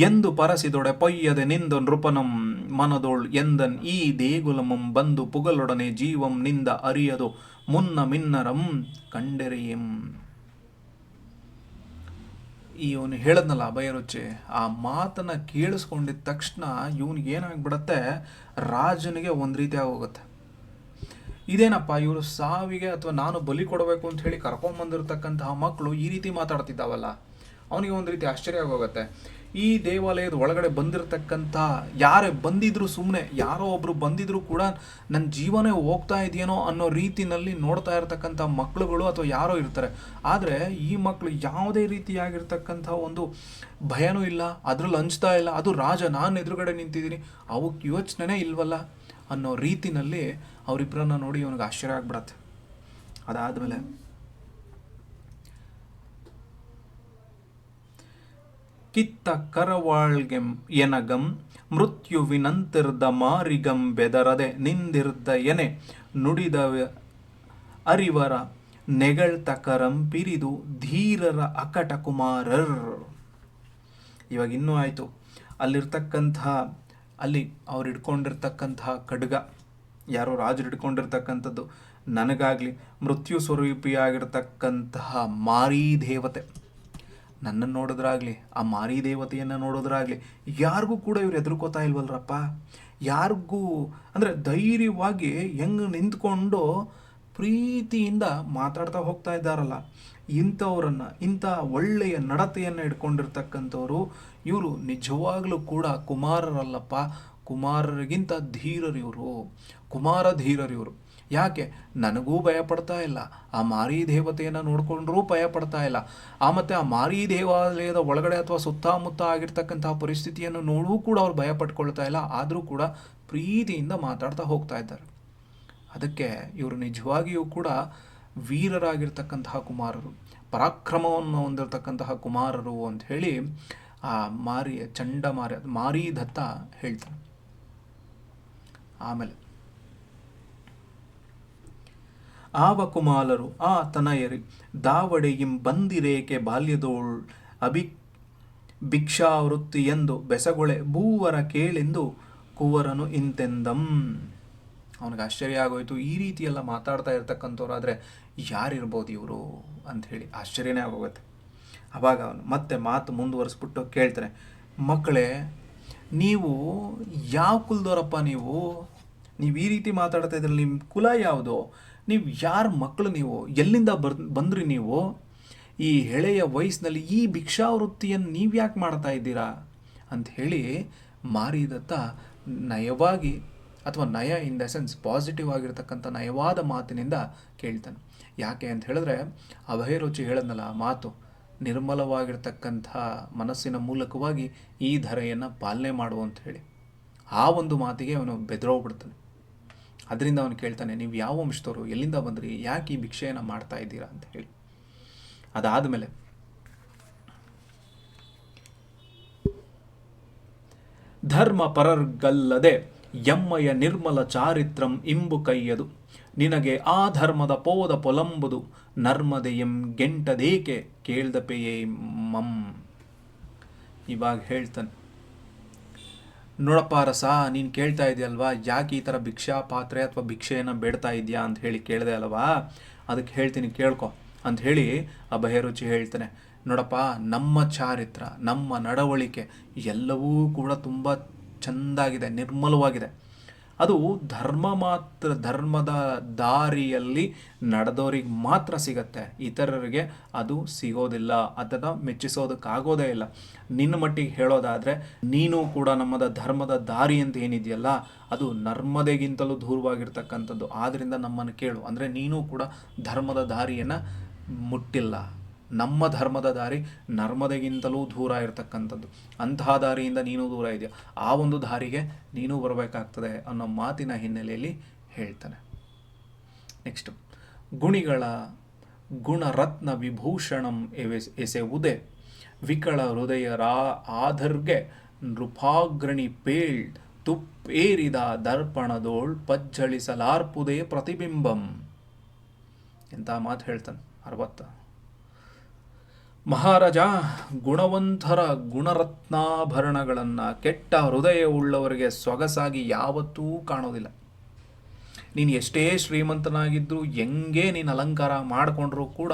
ಎಂದು ಪರಸಿದೊಡೆ ಪೊಯ್ಯದೆ ನಿಂದ ನೃಪನಂ ಮನದೋಳ್ ಎಂದನ್ ಈ ದೇಗುಲಮಂ ಬಂದು ಪುಗಲೊಡನೆ ಜೀವಂ ನಿಂದ ಅರಿಯದು ಮುನ್ನ ಮಿನ್ನರಂ ಕಂಡೆರೆಯಂ. ಇವನು ಹೇಳದ್ನಲ್ಲ ಅಭಯರುಚಿ, ಆ ಮಾತನ್ನು ಕೇಳಿಸ್ಕೊಂಡಿದ್ದ ತಕ್ಷಣ ಇವನಿಗೆ ಏನಾಗ್ಬಿಡತ್ತೆ, ರಾಜನಿಗೆ ಒಂದು ರೀತಿ ಆಗೋಗುತ್ತೆ. ಇದೇನಪ್ಪ ಇವರು ಸಾವಿಗೆ ಅಥವಾ ನಾನು ಬಲಿ ಕೊಡಬೇಕು ಅಂತ ಹೇಳಿ ಕರ್ಕೊಂಬಂದಿರತಕ್ಕಂತಹ ಮಕ್ಕಳು ಈ ರೀತಿ ಮಾತಾಡ್ತಿದ್ದಾವಲ್ಲ. ಅವನಿಗೆ ಒಂದು ರೀತಿ ಆಶ್ಚರ್ಯ ಆಗೋಗುತ್ತೆ. ಈ ದೇವಾಲಯದ ಒಳಗಡೆ ಬಂದಿರತಕ್ಕಂಥ ಯಾರೇ ಬಂದಿದ್ರು, ಸುಮ್ಮನೆ ಯಾರೋ ಒಬ್ರು ಬಂದಿದ್ರು ಕೂಡ ನನ್ನ ಜೀವನೇ ಹೋಗ್ತಾ ಇದೆಯೇನೋ ಅನ್ನೋ ರೀತಿನಲ್ಲಿ ನೋಡ್ತಾ ಇರತಕ್ಕಂಥ ಮಕ್ಕಳುಗಳು ಅಥವಾ ಯಾರೋ ಇರ್ತಾರೆ. ಆದರೆ ಈ ಮಕ್ಕಳು ಯಾವುದೇ ರೀತಿಯಾಗಿರ್ತಕ್ಕಂಥ ಒಂದು ಭಯನೂ ಇಲ್ಲ, ಅದರಲ್ಲಿ ಹಂಚ್ತಾ ಇಲ್ಲ. ಅದು ರಾಜ, ನಾನು ಎದುರುಗಡೆ ನಿಂತಿದ್ದೀನಿ, ಅವಕ್ಕೆ ಯೋಚನೆ ಇಲ್ವಲ್ಲ ಅನ್ನೋ ರೀತಿನಲ್ಲಿ ಅವರಿಬ್ಬರನ್ನ ನೋಡಿ ಇವನಿಗೆ ಆಶ್ಚರ್ಯ ಆಗ್ಬಿಡತ್ತೆ. ಅದಾದಮೇಲೆ ಕಿತ್ತ ಕರವಾಳ್ಗೆಂ ಎನಗಂ ಮೃತ್ಯುವಿನಂತಿರ್ದ ಮಾರಿಗಂ ಬೆದರದೆ ನಿಂದಿರ್ದ ಎನೆ ನುಡಿದ ಅರಿವರ ನೆಗಳ್ತ ಕರಂ ಪಿರಿದು ಧೀರರ ಅಕಟ ಕುಮಾರರ್. ಇವಾಗ ಇನ್ನೂ ಆಯಿತು, ಅಲ್ಲಿ ಅವ್ರು ಹಿಡ್ಕೊಂಡಿರ್ತಕ್ಕಂತಹ ಖಡ್ಗ, ಯಾರೋ ರಾಜರು ಹಿಡ್ಕೊಂಡಿರ್ತಕ್ಕಂಥದ್ದು, ನನಗಾಗಲಿ ಮೃತ್ಯು ಸ್ವರೂಪಿಯಾಗಿರ್ತಕ್ಕಂತಹ ಮಾರೀ ದೇವತೆ ನನ್ನನ್ನು ನೋಡಿದ್ರಾಗಲಿ, ಆ ಮಾರೀ ದೇವತೆಯನ್ನು ನೋಡೋದ್ರಾಗಲಿ ಯಾರಿಗೂ ಕೂಡ ಇವ್ರು ಹೆದರ್ಕೋತಾ ಇಲ್ವಲ್ರಪ್ಪ. ಯಾರಿಗೂ ಅಂದರೆ ಧೈರ್ಯವಾಗಿ ಹೆಂಗೆ ನಿಂತ್ಕೊಂಡು ಪ್ರೀತಿಯಿಂದ ಮಾತಾಡ್ತಾ ಹೋಗ್ತಾ ಇದ್ದಾರಲ್ಲ, ಇಂಥವ್ರನ್ನು, ಇಂಥ ಒಳ್ಳೆಯ ನಡತೆಯನ್ನು ಇಟ್ಕೊಂಡಿರ್ತಕ್ಕಂಥವ್ರು ಇವರು ನಿಜವಾಗ್ಲೂ ಕೂಡ ಕುಮಾರರಲ್ಲಪ್ಪ, ಕುಮಾರರಿಗಿಂತ ಧೀರರಿವರು, ಕುಮಾರ ಧೀರರಿವರು. ಯಾಕೆ? ನನಗೂ ಭಯ ಪಡ್ತಾ ಇಲ್ಲ, ಆ ಮಾರೀ ದೇವತೆಯನ್ನು ನೋಡಿಕೊಂಡ್ರೂ ಭಯ ಪಡ್ತಾ ಇಲ್ಲ, ಮತ್ತು ಆ ಮಾರೀ ದೇವಾಲಯದ ಒಳಗಡೆ ಅಥವಾ ಸುತ್ತಮುತ್ತ ಆಗಿರ್ತಕ್ಕಂತಹ ಪರಿಸ್ಥಿತಿಯನ್ನು ನೋಡೂ ಕೂಡ ಅವ್ರು ಭಯ ಪಟ್ಕೊಳ್ತಾ ಇಲ್ಲ. ಆದರೂ ಕೂಡ ಪ್ರೀತಿಯಿಂದ ಮಾತಾಡ್ತಾ ಹೋಗ್ತಾ ಇದ್ದಾರೆ. ಅದಕ್ಕೆ ಇವರು ನಿಜವಾಗಿಯೂ ಕೂಡ ವೀರರಾಗಿರ್ತಕ್ಕಂತಹ ಕುಮಾರರು, ಪರಾಕ್ರಮವನ್ನು ಹೊಂದಿರತಕ್ಕಂತಹ ಕುಮಾರರು ಅಂತ ಹೇಳಿ ಆ ಮಾರೀ ದತ್ತ ಹೇಳ್ತಾನೆ. ಆಮೇಲೆ ಆವ ಕುಮಾಲರು ಆ ತನಯರಿ ದಾವಡೆಯಿಂ ಬಂದಿರೇಕೆ ಬಾಲ್ಯದೋಳ್ ಭಿಕ್ಷಾವೃತ್ತಿ ಎಂದು ಬೆಸಗೊಳೆ ಭೂವರ ಕೇಳೆಂದು ಕುವರನು ಇಂತೆಂದಂ. ಅವನಿಗೆ ಆಶ್ಚರ್ಯ ಆಗೋಯ್ತು, ಈ ರೀತಿಯೆಲ್ಲ ಮಾತಾಡ್ತಾ ಇರ್ತಕ್ಕಂಥವ್ರಾದರೆ ಯಾರಿರ್ಬೋದು ಇವರು ಅಂಥೇಳಿ ಆಶ್ಚರ್ಯನೇ ಆಗೋಗುತ್ತೆ. ಆವಾಗ ಅವನು ಮತ್ತೆ ಮಾತು ಮುಂದುವರಿಸ್ಬಿಟ್ಟು ಕೇಳ್ತಾನೆ, ಮಕ್ಕಳೇ ನೀವು ಯಾವ ಕುಲದವರಪ್ಪ? ನೀವು ಈ ರೀತಿ ಮಾತಾಡ್ತಾ ಇದ್ರಲ್ಲಿ ನಿಮ್ಮ ಕುಲ ಯಾವುದು? ನೀವು ಯಾರ ಮಕ್ಕಳು? ನೀವು ಎಲ್ಲಿಂದ ಬಂದ್ರಿ? ನೀವು ಈ ಎಳೆಯ ವಯಸ್ಸಿನಲ್ಲಿ ಈ ಭಿಕ್ಷಾವೃತ್ತಿಯನ್ನು ನೀವು ಯಾಕೆ ಮಾಡ್ತಾ ಇದ್ದೀರಾ ಅಂಥೇಳಿ ಮಾರೀದತ್ತ ನಯವಾಗಿ, ಅಥವಾ ನಯ ಇನ್ ದ ಸೆನ್ಸ್ ಪಾಸಿಟಿವ್ ಆಗಿರ್ತಕ್ಕಂಥ ನಯವಾದ ಮಾತಿನಿಂದ ಕೇಳ್ತಾನೆ. ಯಾಕೆ ಅಂತ ಹೇಳಿದ್ರೆ, ಅಭಯರುಚಿ ಹೇಳದ್ನಲ್ಲ ಮಾತು, ನಿರ್ಮಲವಾಗಿರ್ತಕ್ಕಂಥ ಮನಸ್ಸಿನ ಮೂಲಕವಾಗಿ ಈ ಧರೆಯನ್ನು ಪಾಲನೆ ಮಾಡು ಅಂತ ಹೇಳಿ, ಆ ಒಂದು ಮಾತಿಗೆ ಅವನು ಬೆದರೋಗ್ಬಿಡ್ತಾನೆ. ಅದರಿಂದ ಅವನು ಕೇಳ್ತಾನೆ, ನೀವು ಯಾವ ವಂಶದವರು, ಎಲ್ಲಿಂದ ಬಂದ್ರಿ, ಯಾಕೆ ಈ ಭಿಕ್ಷೆಯನ್ನು ಮಾಡ್ತಾ ಇದ್ದೀರಾ ಅಂತ ಹೇಳಿ. ಅದಾದಮೇಲೆ ಧರ್ಮ ಪರರ್ಗಲ್ಲದೆ ಎಮ್ಮಯ ನಿರ್ಮಲ ಚಾರಿತ್ರಂ ಇಂಬು ಕೈಯದು ನಿನಗೆ ಆ ಧರ್ಮದ ಪೋದ ಪೊಲಂಬುದು ನರ್ಮದೆಯಂ ಗೆಂಟದೇಕೆ ಕೇಳ್ದಪೆಯೇ ಮಂ. ಇವಾಗ ಹೇಳ್ತಾನೆ, ನೋಡಪ್ಪ ರಸ, ನೀನು ಕೇಳ್ತಾ ಇದೆಯಲ್ವಾ, ಯಾಕೆ ಈ ಥರ ಭಿಕ್ಷಾ ಪಾತ್ರೆ ಅಥವಾ ಭಿಕ್ಷೆಯನ್ನು ಬೇಡ್ತಾ ಇದೆಯಾ ಅಂತ ಹೇಳಿ ಕೇಳಿದೆ ಅಲ್ವಾ, ಅದಕ್ಕೆ ಹೇಳ್ತೀನಿ ಕೇಳ್ಕೊ ಅಂತ ಹೇಳಿ ಅಭಯರುಚಿ ಹೇಳ್ತಾನೆ. ನೋಡಪ್ಪ, ನಮ್ಮ ಚಾರಿತ್ರ, ನಮ್ಮ ನಡವಳಿಕೆ ಎಲ್ಲವೂ ಕೂಡ ತುಂಬ ಚೆಂದಾಗಿದೆ, ನಿರ್ಮಲವಾಗಿದೆ. ಅದು ಧರ್ಮದ ದಾರಿಯಲ್ಲಿ ನಡೆದವರಿಗೆ ಮಾತ್ರ ಸಿಗತ್ತೆ, ಇತರರಿಗೆ ಅದು ಸಿಗೋದಿಲ್ಲ, ಅಥವಾ ಮೆಚ್ಚಿಸೋದಕ್ಕಾಗೋದೇ ಇಲ್ಲ. ನಿನ್ನ ಮಟ್ಟಿಗೆ ಹೇಳೋದಾದರೆ ನೀನು ಕೂಡ ಧರ್ಮದ ದಾರಿ ಅಂತ ಏನಿದೆಯಲ್ಲ, ಅದು ನರ್ಮದೆಗಿಂತಲೂ ದೂರವಾಗಿರ್ತಕ್ಕಂಥದ್ದು. ಆದ್ದರಿಂದ ನಮ್ಮನ್ನು ಕೇಳು, ಅಂದರೆ ನೀನು ಕೂಡ ಧರ್ಮದ ದಾರಿಯನ್ನು ಮುಟ್ಟಿಲ್ಲ. ನಮ್ಮ ಧರ್ಮದ ದಾರಿ ನರ್ಮದೆಗಿಂತಲೂ ದೂರ ಇರತಕ್ಕಂಥದ್ದು. ಅಂತಹ ದಾರಿಯಿಂದ ನೀನು ದೂರ ಇದೆಯಾ, ಆ ಒಂದು ದಾರಿಗೆ ನೀನು ಬರಬೇಕಾಗ್ತದೆ ಅನ್ನೋ ಮಾತಿನ ಹಿನ್ನೆಲೆಯಲ್ಲಿ ಹೇಳ್ತಾನೆ. ನೆಕ್ಸ್ಟ್, ಗುಣಿಗಳ ಗುಣರತ್ನ ವಿಭೂಷಣಂ ಎಸೆವುದೇ ವಿಕಳ ಹೃದಯ ಆಧರ್ಗೆ ನೃಪಾಗ್ರಣಿ ಪೇಳ್ ತುಪ್ಪೇರಿದ ದರ್ಪಣದೋಳ್ ಪಜ್ಜಳಿಸಲಾರ್ಪುದೇ ಪ್ರತಿಬಿಂಬಂ. ಎಂಥ ಮಾತು ಹೇಳ್ತಾನೆ. 60. ಮಹಾರಾಜ, ಗುಣವಂತರ ಗುಣರತ್ನಾಭರಣಗಳನ್ನು ಕೆಟ್ಟ ಹೃದಯವುಳ್ಳವರಿಗೆ ಸೊಗಸಾಗಿ ಯಾವತ್ತೂ ಕಾಣೋದಿಲ್ಲ. ನೀನು ಎಷ್ಟೇ ಶ್ರೀಮಂತನಾಗಿದ್ದರೂ, ಹೆಂಗೆ ನೀನು ಅಲಂಕಾರ ಮಾಡಿಕೊಂಡ್ರೂ ಕೂಡ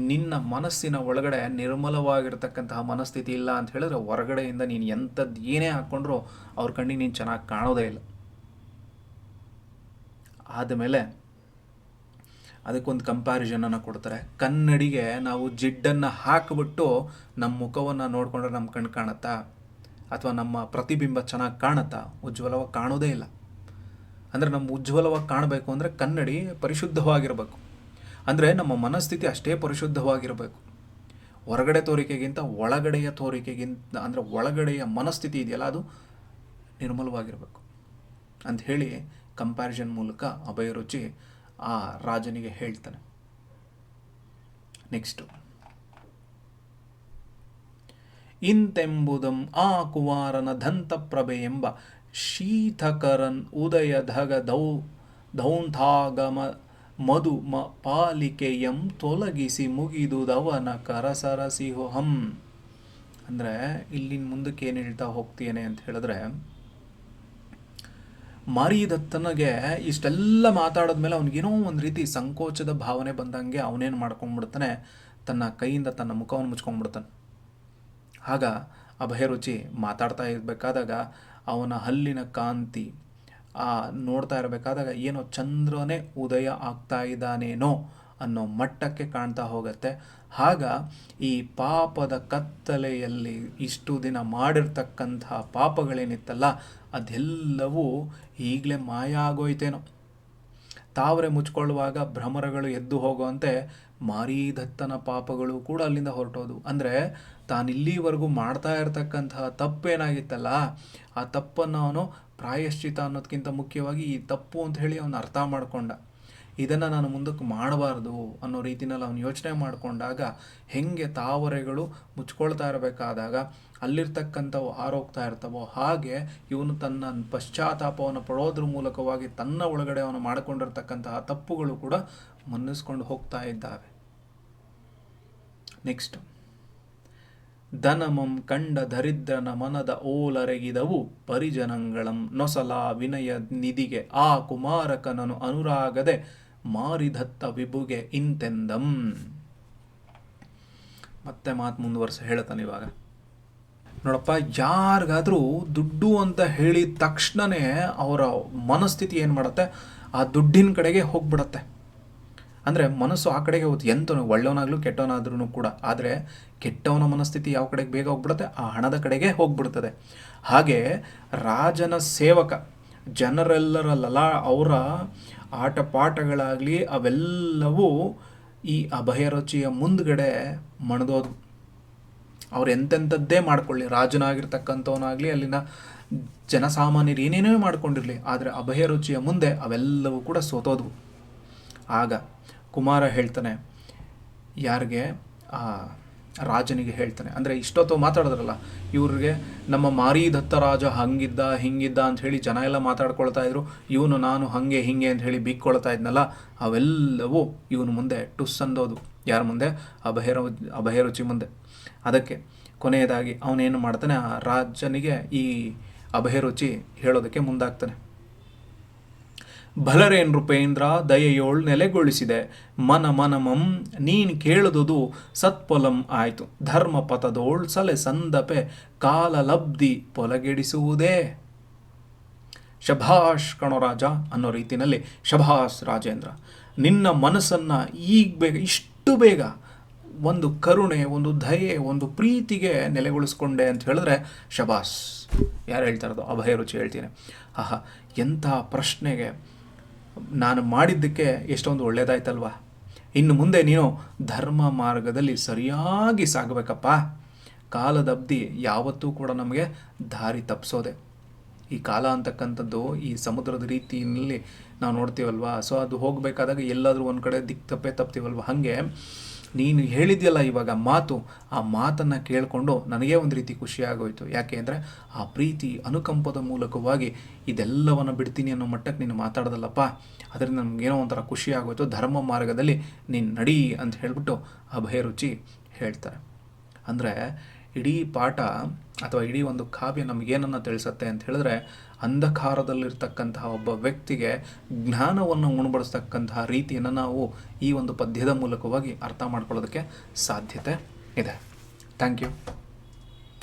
ನಿನ್ನ ಮನಸ್ಸಿನ ಒಳಗಡೆ ನಿರ್ಮಲವಾಗಿರ್ತಕ್ಕಂತಹ ಮನಸ್ಥಿತಿ ಇಲ್ಲ ಅಂತ ಹೇಳಿದ್ರೆ, ಹೊರಗಡೆಯಿಂದ ನೀನು ಎಂಥದ್ದು ಏನೇ ಹಾಕ್ಕೊಂಡ್ರೂ ಅವ್ರ ಕಣ್ಣಿಗೆ ನೀನು ಚೆನ್ನಾಗಿ ಕಾಣೋದೇ ಇಲ್ಲ. ಆದಮೇಲೆ ಅದಕ್ಕೊಂದು ಕಂಪ್ಯಾರಿಸನನ್ನು ಕೊಡ್ತಾರೆ. ಕನ್ನಡಿಗೆ ನಾವು ಜಿಡ್ಡನ್ನು ಹಾಕಿಬಿಟ್ಟು ನಮ್ಮ ಮುಖವನ್ನು ನೋಡಿಕೊಂಡ್ರೆ ನಮ್ಮ ಕಣ್ಣು ಕಾಣುತ್ತಾ, ಅಥವಾ ನಮ್ಮ ಪ್ರತಿಬಿಂಬ ಚೆನ್ನಾಗಿ ಕಾಣುತ್ತಾ? ಉಜ್ವಲವಾಗಿ ಕಾಣೋದೇ ಇಲ್ಲ. ಅಂದರೆ ನಮ್ಮ ಉಜ್ವಲವಾಗಿ ಕಾಣಬೇಕು ಅಂದರೆ ಕನ್ನಡಿ ಪರಿಶುದ್ಧವಾಗಿರಬೇಕು. ಅಂದರೆ ನಮ್ಮ ಮನಸ್ಥಿತಿ ಅಷ್ಟೇ ಪರಿಶುದ್ಧವಾಗಿರಬೇಕು. ಹೊರಗಡೆ ತೋರಿಕೆಗಿಂತ ಒಳಗಡೆಯ ತೋರಿಕೆಗಿಂತ, ಅಂದರೆ ಒಳಗಡೆಯ ಮನಸ್ಥಿತಿ ಇದೆಯಲ್ಲ, ಅದು ನಿರ್ಮಲವಾಗಿರಬೇಕು ಅಂತ ಹೇಳಿ ಕಂಪ್ಯಾರಿಸನ್ ಮೂಲಕ ಅಭಯರುಚಿ ಆ ರಾಜನಿಗೆ ಹೇಳ್ತಾನೆ. ನೆಕ್ಸ್ಟು, ಇಂತೆಂಬುದಂ ಆ ಕುಮಾರನ ದಂತಪ್ರಭೆ ಎಂಬ ಶೀತಕರನ್ ಉದಯ ಧಗ ದೌಂಥಾಗಮ ಮಧು ಪಾಲಿಕೆಯಂ ತೊಲಗಿಸಿ ಮುಗಿದುದವನ ಕರಸರಸಿಹೋಹಂ. ಅಂದರೆ ಇಲ್ಲಿನ ಮುಂದಕ್ಕೆ ಏನು ಹೇಳ್ತಾ ಹೋಗ್ತೀಯನೆ ಅಂತ ಹೇಳಿದ್ರೆ, ಮಾರಿದತ್ತನಿಗೆ ಇಷ್ಟೆಲ್ಲ ಮಾತಾಡಿದ್ಮೇಲೆ ಅವನಿಗೇನೋ ಒಂದು ರೀತಿ ಸಂಕೋಚದ ಭಾವನೆ ಬಂದಂಗೆ ಅವನೇನು ಮಾಡ್ಕೊಂಡ್ಬಿಡ್ತಾನೆ, ತನ್ನ ಕೈಯಿಂದ ತನ್ನ ಮುಖವನ್ನು ಮುಚ್ಕೊಂಡ್ಬಿಡ್ತಾನೆ. ಆಗ ಅಭಯರುಚಿ ಮಾತಾಡ್ತಾ ಇರಬೇಕಾದಾಗ ಅವನ ಹಲ್ಲಿನ ಕಾಂತಿ ನೋಡ್ತಾ ಇರಬೇಕಾದಾಗ ಏನೋ ಚಂದ್ರನೇ ಉದಯ ಆಗ್ತಾ ಇದ್ದಾನೇನೋ ಅನ್ನೋ ಮಟ್ಟಕ್ಕೆ ಕಾಣ್ತಾ ಹೋಗುತ್ತೆ. ಆಗ ಈ ಪಾಪದ ಕತ್ತಲೆಯಲ್ಲಿ ಇಷ್ಟು ದಿನ ಮಾಡಿರ್ತಕ್ಕಂತಹ ಪಾಪಗಳೇನಿತ್ತಲ್ಲ, ಅದೆಲ್ಲವೂ ಈಗಲೇ ಮಾಯ ಆಗೋಯ್ತೇನೋ. ತಾವರೆ ಮುಚ್ಕೊಳ್ಳುವಾಗ ಭ್ರಮರಗಳು ಎದ್ದು ಹೋಗುವಂತೆ ಮಾರೀದತ್ತನ ಪಾಪಗಳು ಕೂಡ ಅಲ್ಲಿಂದ ಹೊರಟೋದು. ಅಂದರೆ ತಾನಿಲ್ಲಿವರೆಗೂ ಮಾಡ್ತಾ ಇರತಕ್ಕಂತಹ ತಪ್ಪೇನಾಗಿತ್ತಲ್ಲ, ಆ ತಪ್ಪನ್ನು ಅವನು ಪ್ರಾಯಶ್ಚಿತ ಅನ್ನೋದಕ್ಕಿಂತ ಮುಖ್ಯವಾಗಿ ಈ ತಪ್ಪು ಅಂತ ಹೇಳಿ ಅವನು ಅರ್ಥ ಮಾಡಿಕೊಂಡ. ಇದನ್ನು ನಾನು ಮುಂದಕ್ಕೆ ಮಾಡಬಾರ್ದು ಅನ್ನೋ ರೀತಿಯಲ್ಲಿ ಅವನು ಯೋಚನೆ ಮಾಡಿಕೊಂಡಾಗ, ಹೆಂಗೆ ತಾವರೆಗಳು ಮುಚ್ಕೊಳ್ತಾ ಇರಬೇಕಾದಾಗ ಅಲ್ಲಿರ್ತಕ್ಕಂಥವು ಆರೋಗ್ತಾ ಇರ್ತವೋ, ಹಾಗೆ ಇವನು ತನ್ನ ಪಶ್ಚಾತ್ತಾಪವನ್ನು ಪಡೋದ್ರ ಮೂಲಕವಾಗಿ ತನ್ನ ಒಳಗಡೆ ಅವನು ಮಾಡಿಕೊಂಡಿರ್ತಕ್ಕಂತಹ ತಪ್ಪುಗಳು ಕೂಡ ಮನ್ನಿಸ್ಕೊಂಡು ಹೋಗ್ತಾ ಇದ್ದಾವೆ. ನೆಕ್ಸ್ಟ್, ಧನಮಂ ಕಂಡ ದರಿದ್ರನ ಮನದ ಓಲರೆಗಿದವು ಪರಿಜನಗಳಂ ನೊಸಲ ವಿನಯ ನಿಧಿಗೆ ಆ ಕುಮಾರಕನನು ಅನುರಾಗದೆ ಮಾರಿದತ್ತ ವಿಭುಗೆ ಇಂತೆಂದಂ. ಮತ್ತೆ ಮಾತು ಮುಂದುವರ್ಸ ಹೇಳ್ತಾನೆ. ಇವಾಗ ನೋಡಪ್ಪ, ಯಾರಿಗಾದರೂ ದುಡ್ಡು ಅಂತ ಹೇಳಿದ ತಕ್ಷಣವೇ ಅವರ ಮನಸ್ಥಿತಿ ಏನು ಮಾಡುತ್ತೆ, ಆ ದುಡ್ಡಿನ ಕಡೆಗೆ ಹೋಗ್ಬಿಡತ್ತೆ. ಅಂದರೆ ಮನಸ್ಸು ಆ ಕಡೆಗೆ ಹೋಗುತ್ತೆ. ಎಂತನು ಒಳ್ಳೆಯವನಾಗಲೂ ಕೆಟ್ಟವನಾದ್ರೂ ಕೂಡ. ಆದರೆ ಕೆಟ್ಟವನ ಮನಸ್ಥಿತಿ ಯಾವ ಕಡೆಗೆ ಬೇಗ ಹೋಗ್ಬಿಡುತ್ತೆ, ಆ ಹಣದ ಕಡೆಗೆ ಹೋಗ್ಬಿಡ್ತದೆ. ಹಾಗೆ ರಾಜನ ಸೇವಕ ಜನರೆಲ್ಲರಲ್ಲ, ಅವರ ಆಟ ಪಾಠಗಳಾಗಲಿ ಅವೆಲ್ಲವೂ ಈ ಅಭಯರುಚಿಯ ಮುಂದ್ಗಡೆ ಮಣದೋದು. ಅವ್ರು ಎಂತೆಂಥದ್ದೇ ಮಾಡ್ಕೊಳ್ಳಿ, ರಾಜನಾಗಿರ್ತಕ್ಕಂಥವನಾಗಲಿ ಅಲ್ಲಿನ ಜನಸಾಮಾನ್ಯರು ಏನೇನೋ ಮಾಡ್ಕೊಂಡಿರಲಿ, ಆದರೆ ಅಭಯರುಚಿಯ ಮುಂದೆ ಅವೆಲ್ಲವೂ ಕೂಡ ಸೋತೋದ್ವು. ಆಗ ಕುಮಾರ ಹೇಳ್ತಾನೆ, ಯಾರಿಗೆ ಆ ರಾಜನಿಗೆ ಹೇಳ್ತಾನೆ. ಅಂದರೆ ಇಷ್ಟೊತ್ತು ಮಾತಾಡಿದ್ರಲ್ಲ, ಇವ್ರಿಗೆ ನಮ್ಮ ಮಾರೀದತ್ತ ರಾಜ ಹಂಗಿದ್ದ ಹಿಂಗಿದ್ದ ಅಂತ ಹೇಳಿ ಜನ ಎಲ್ಲ ಮಾತಾಡ್ಕೊಳ್ತಾ ಇದ್ರು, ಇವನು ನಾನು ಹಾಗೆ ಹಿಂಗೆ ಅಂತ ಹೇಳಿ ಬಿಕ್ಕೊಳ್ತಾ ಇದ್ನಲ್ಲ, ಅವೆಲ್ಲವೂ ಇವನು ಮುಂದೆ ಟುಸ್ ಅಂದೋದು. ಯಾರ ಮುಂದೆ? ಅಭಯರುಚಿ ಮುಂದೆ. ಅದಕ್ಕೆ ಕೊನೆಯದಾಗಿ ಅವನೇನು ಮಾಡ್ತಾನೆ, ಆ ರಾಜನಿಗೆ ಈ ಅಭಯರುಚಿ ಹೇಳೋದಕ್ಕೆ ಮುಂದಾಗ್ತಾನೆ. ಭಲರೇ ನೃಪೇಂದ್ರ ದಯೆಯೋಳ್ ನೆಲೆಗೊಳಿಸಿದೆ, ಮನ ಮನಮಂ ನೀನ್ ಕೇಳುದುದು ಸತ್ಪೊಲಂ ಆಯ್ತು, ಧರ್ಮ ಪಥದೋಳ್ ಸಲೆ ಸಂದಪೆ ಕಾಲಲಬ್ಧಿ ಪೊಲಗೆಡಿಸುವುದೇ. ಶಭಾಷ್ ಕಣೋ ರಾಜ ಅನ್ನೋ ರೀತಿಯಲ್ಲಿ, ಶಭಾಷ್ ರಾಜೇಂದ್ರ, ನಿನ್ನ ಮನಸ್ಸನ್ನು ಇಷ್ಟು ಬೇಗ ಒಂದು ಕರುಣೆ, ಒಂದು ದಯೆ, ಒಂದು ಪ್ರೀತಿಗೆ ನೆಲೆಗೊಳಿಸ್ಕೊಂಡೆ ಅಂತ ಹೇಳಿದ್ರೆ ಶಭಾಷ್. ಯಾರು ಹೇಳ್ತಾ ಇರೋದು? ಅಭಯರುಚಿ ಹೇಳ್ತೀನಿ. ಆಹಾ, ಎಂಥ ಪ್ರಶ್ನೆಗೆ ನಾನು ಮಾಡಿದ್ದಕ್ಕೆ ಎಷ್ಟೊಂದು ಒಳ್ಳೇದಾಯ್ತಲ್ವ. ಇನ್ನು ಮುಂದೆ ನೀನು ಧರ್ಮ ಮಾರ್ಗದಲ್ಲಿ ಸರಿಯಾಗಿ ಸಾಗಬೇಕಪ್ಪ. ಕಾಲದಬ್ಧಿ ಯಾವತ್ತೂ ಕೂಡ ನಮಗೆ ದಾರಿ ತಪ್ಪಿಸೋದೆ. ಈ ಕಾಲ ಅಂತಕ್ಕಂಥದ್ದು ಈ ಸಮುದ್ರದ ರೀತಿಯಲ್ಲಿ ನಾವು ನೋಡ್ತೀವಲ್ವ. ಸೊ ಅದು ಹೋಗಬೇಕಾದಾಗ ಎಲ್ಲಾದರೂ ಒಂದು ಕಡೆ ತಪ್ತೀವಲ್ವ. ಹಾಗೆ ನೀನು ಹೇಳಿದ್ಯಲ್ಲ ಇವಾಗ ಮಾತು, ಆ ಮಾತನ್ನು ಕೇಳಿಕೊಂಡು ನನಗೇ ಒಂದು ರೀತಿ ಖುಷಿಯಾಗೋಯ್ತು. ಯಾಕೆ ಅಂದರೆ ಆ ಪ್ರೀತಿ ಅನುಕಂಪದ ಮೂಲಕವಾಗಿ ಇದೆಲ್ಲವನ್ನು ಬಿಡ್ತೀನಿ ಅನ್ನೋ ಮಟ್ಟಕ್ಕೆ ನೀನು ಮಾತಾಡ್ದಲ್ಲಪ್ಪ, ಅದರಿಂದ ನಮಗೇನೋ ಒಂಥರ ಖುಷಿ ಆಗೋಯ್ತು. ಧರ್ಮ ಮಾರ್ಗದಲ್ಲಿ ನೀನು ನಡಿ ಅಂತ ಹೇಳಿಬಿಟ್ಟು ಅಭಯರುಚಿ ಹೇಳ್ತಾರೆ. ಅಂದರೆ ಇಡೀ ಪಾಠ ಅಥವಾ ಇಡೀ ಒಂದು ಕಾವ್ಯ ನಮಗೇನನ್ನು ತಿಳಿಸುತ್ತೆ ಅಂತ ಹೇಳಿದ್ರೆ, ಅಂಧಕಾರದಲ್ಲಿರ್ತಕ್ಕಂತಹ ಒಬ್ಬ ವ್ಯಕ್ತಿಗೆ ಜ್ಞಾನವನ್ನು ಉಣಬಡಿಸ್ತಕ್ಕಂತಹ ರೀತಿಯನ್ನು ನಾವು ಈ ಒಂದು ಪದ್ಯದ ಮೂಲಕವಾಗಿ ಅರ್ಥ ಮಾಡ್ಕೊಳ್ಳೋದಕ್ಕೆ ಸಾಧ್ಯತೆ ಇದೆ. Thank you.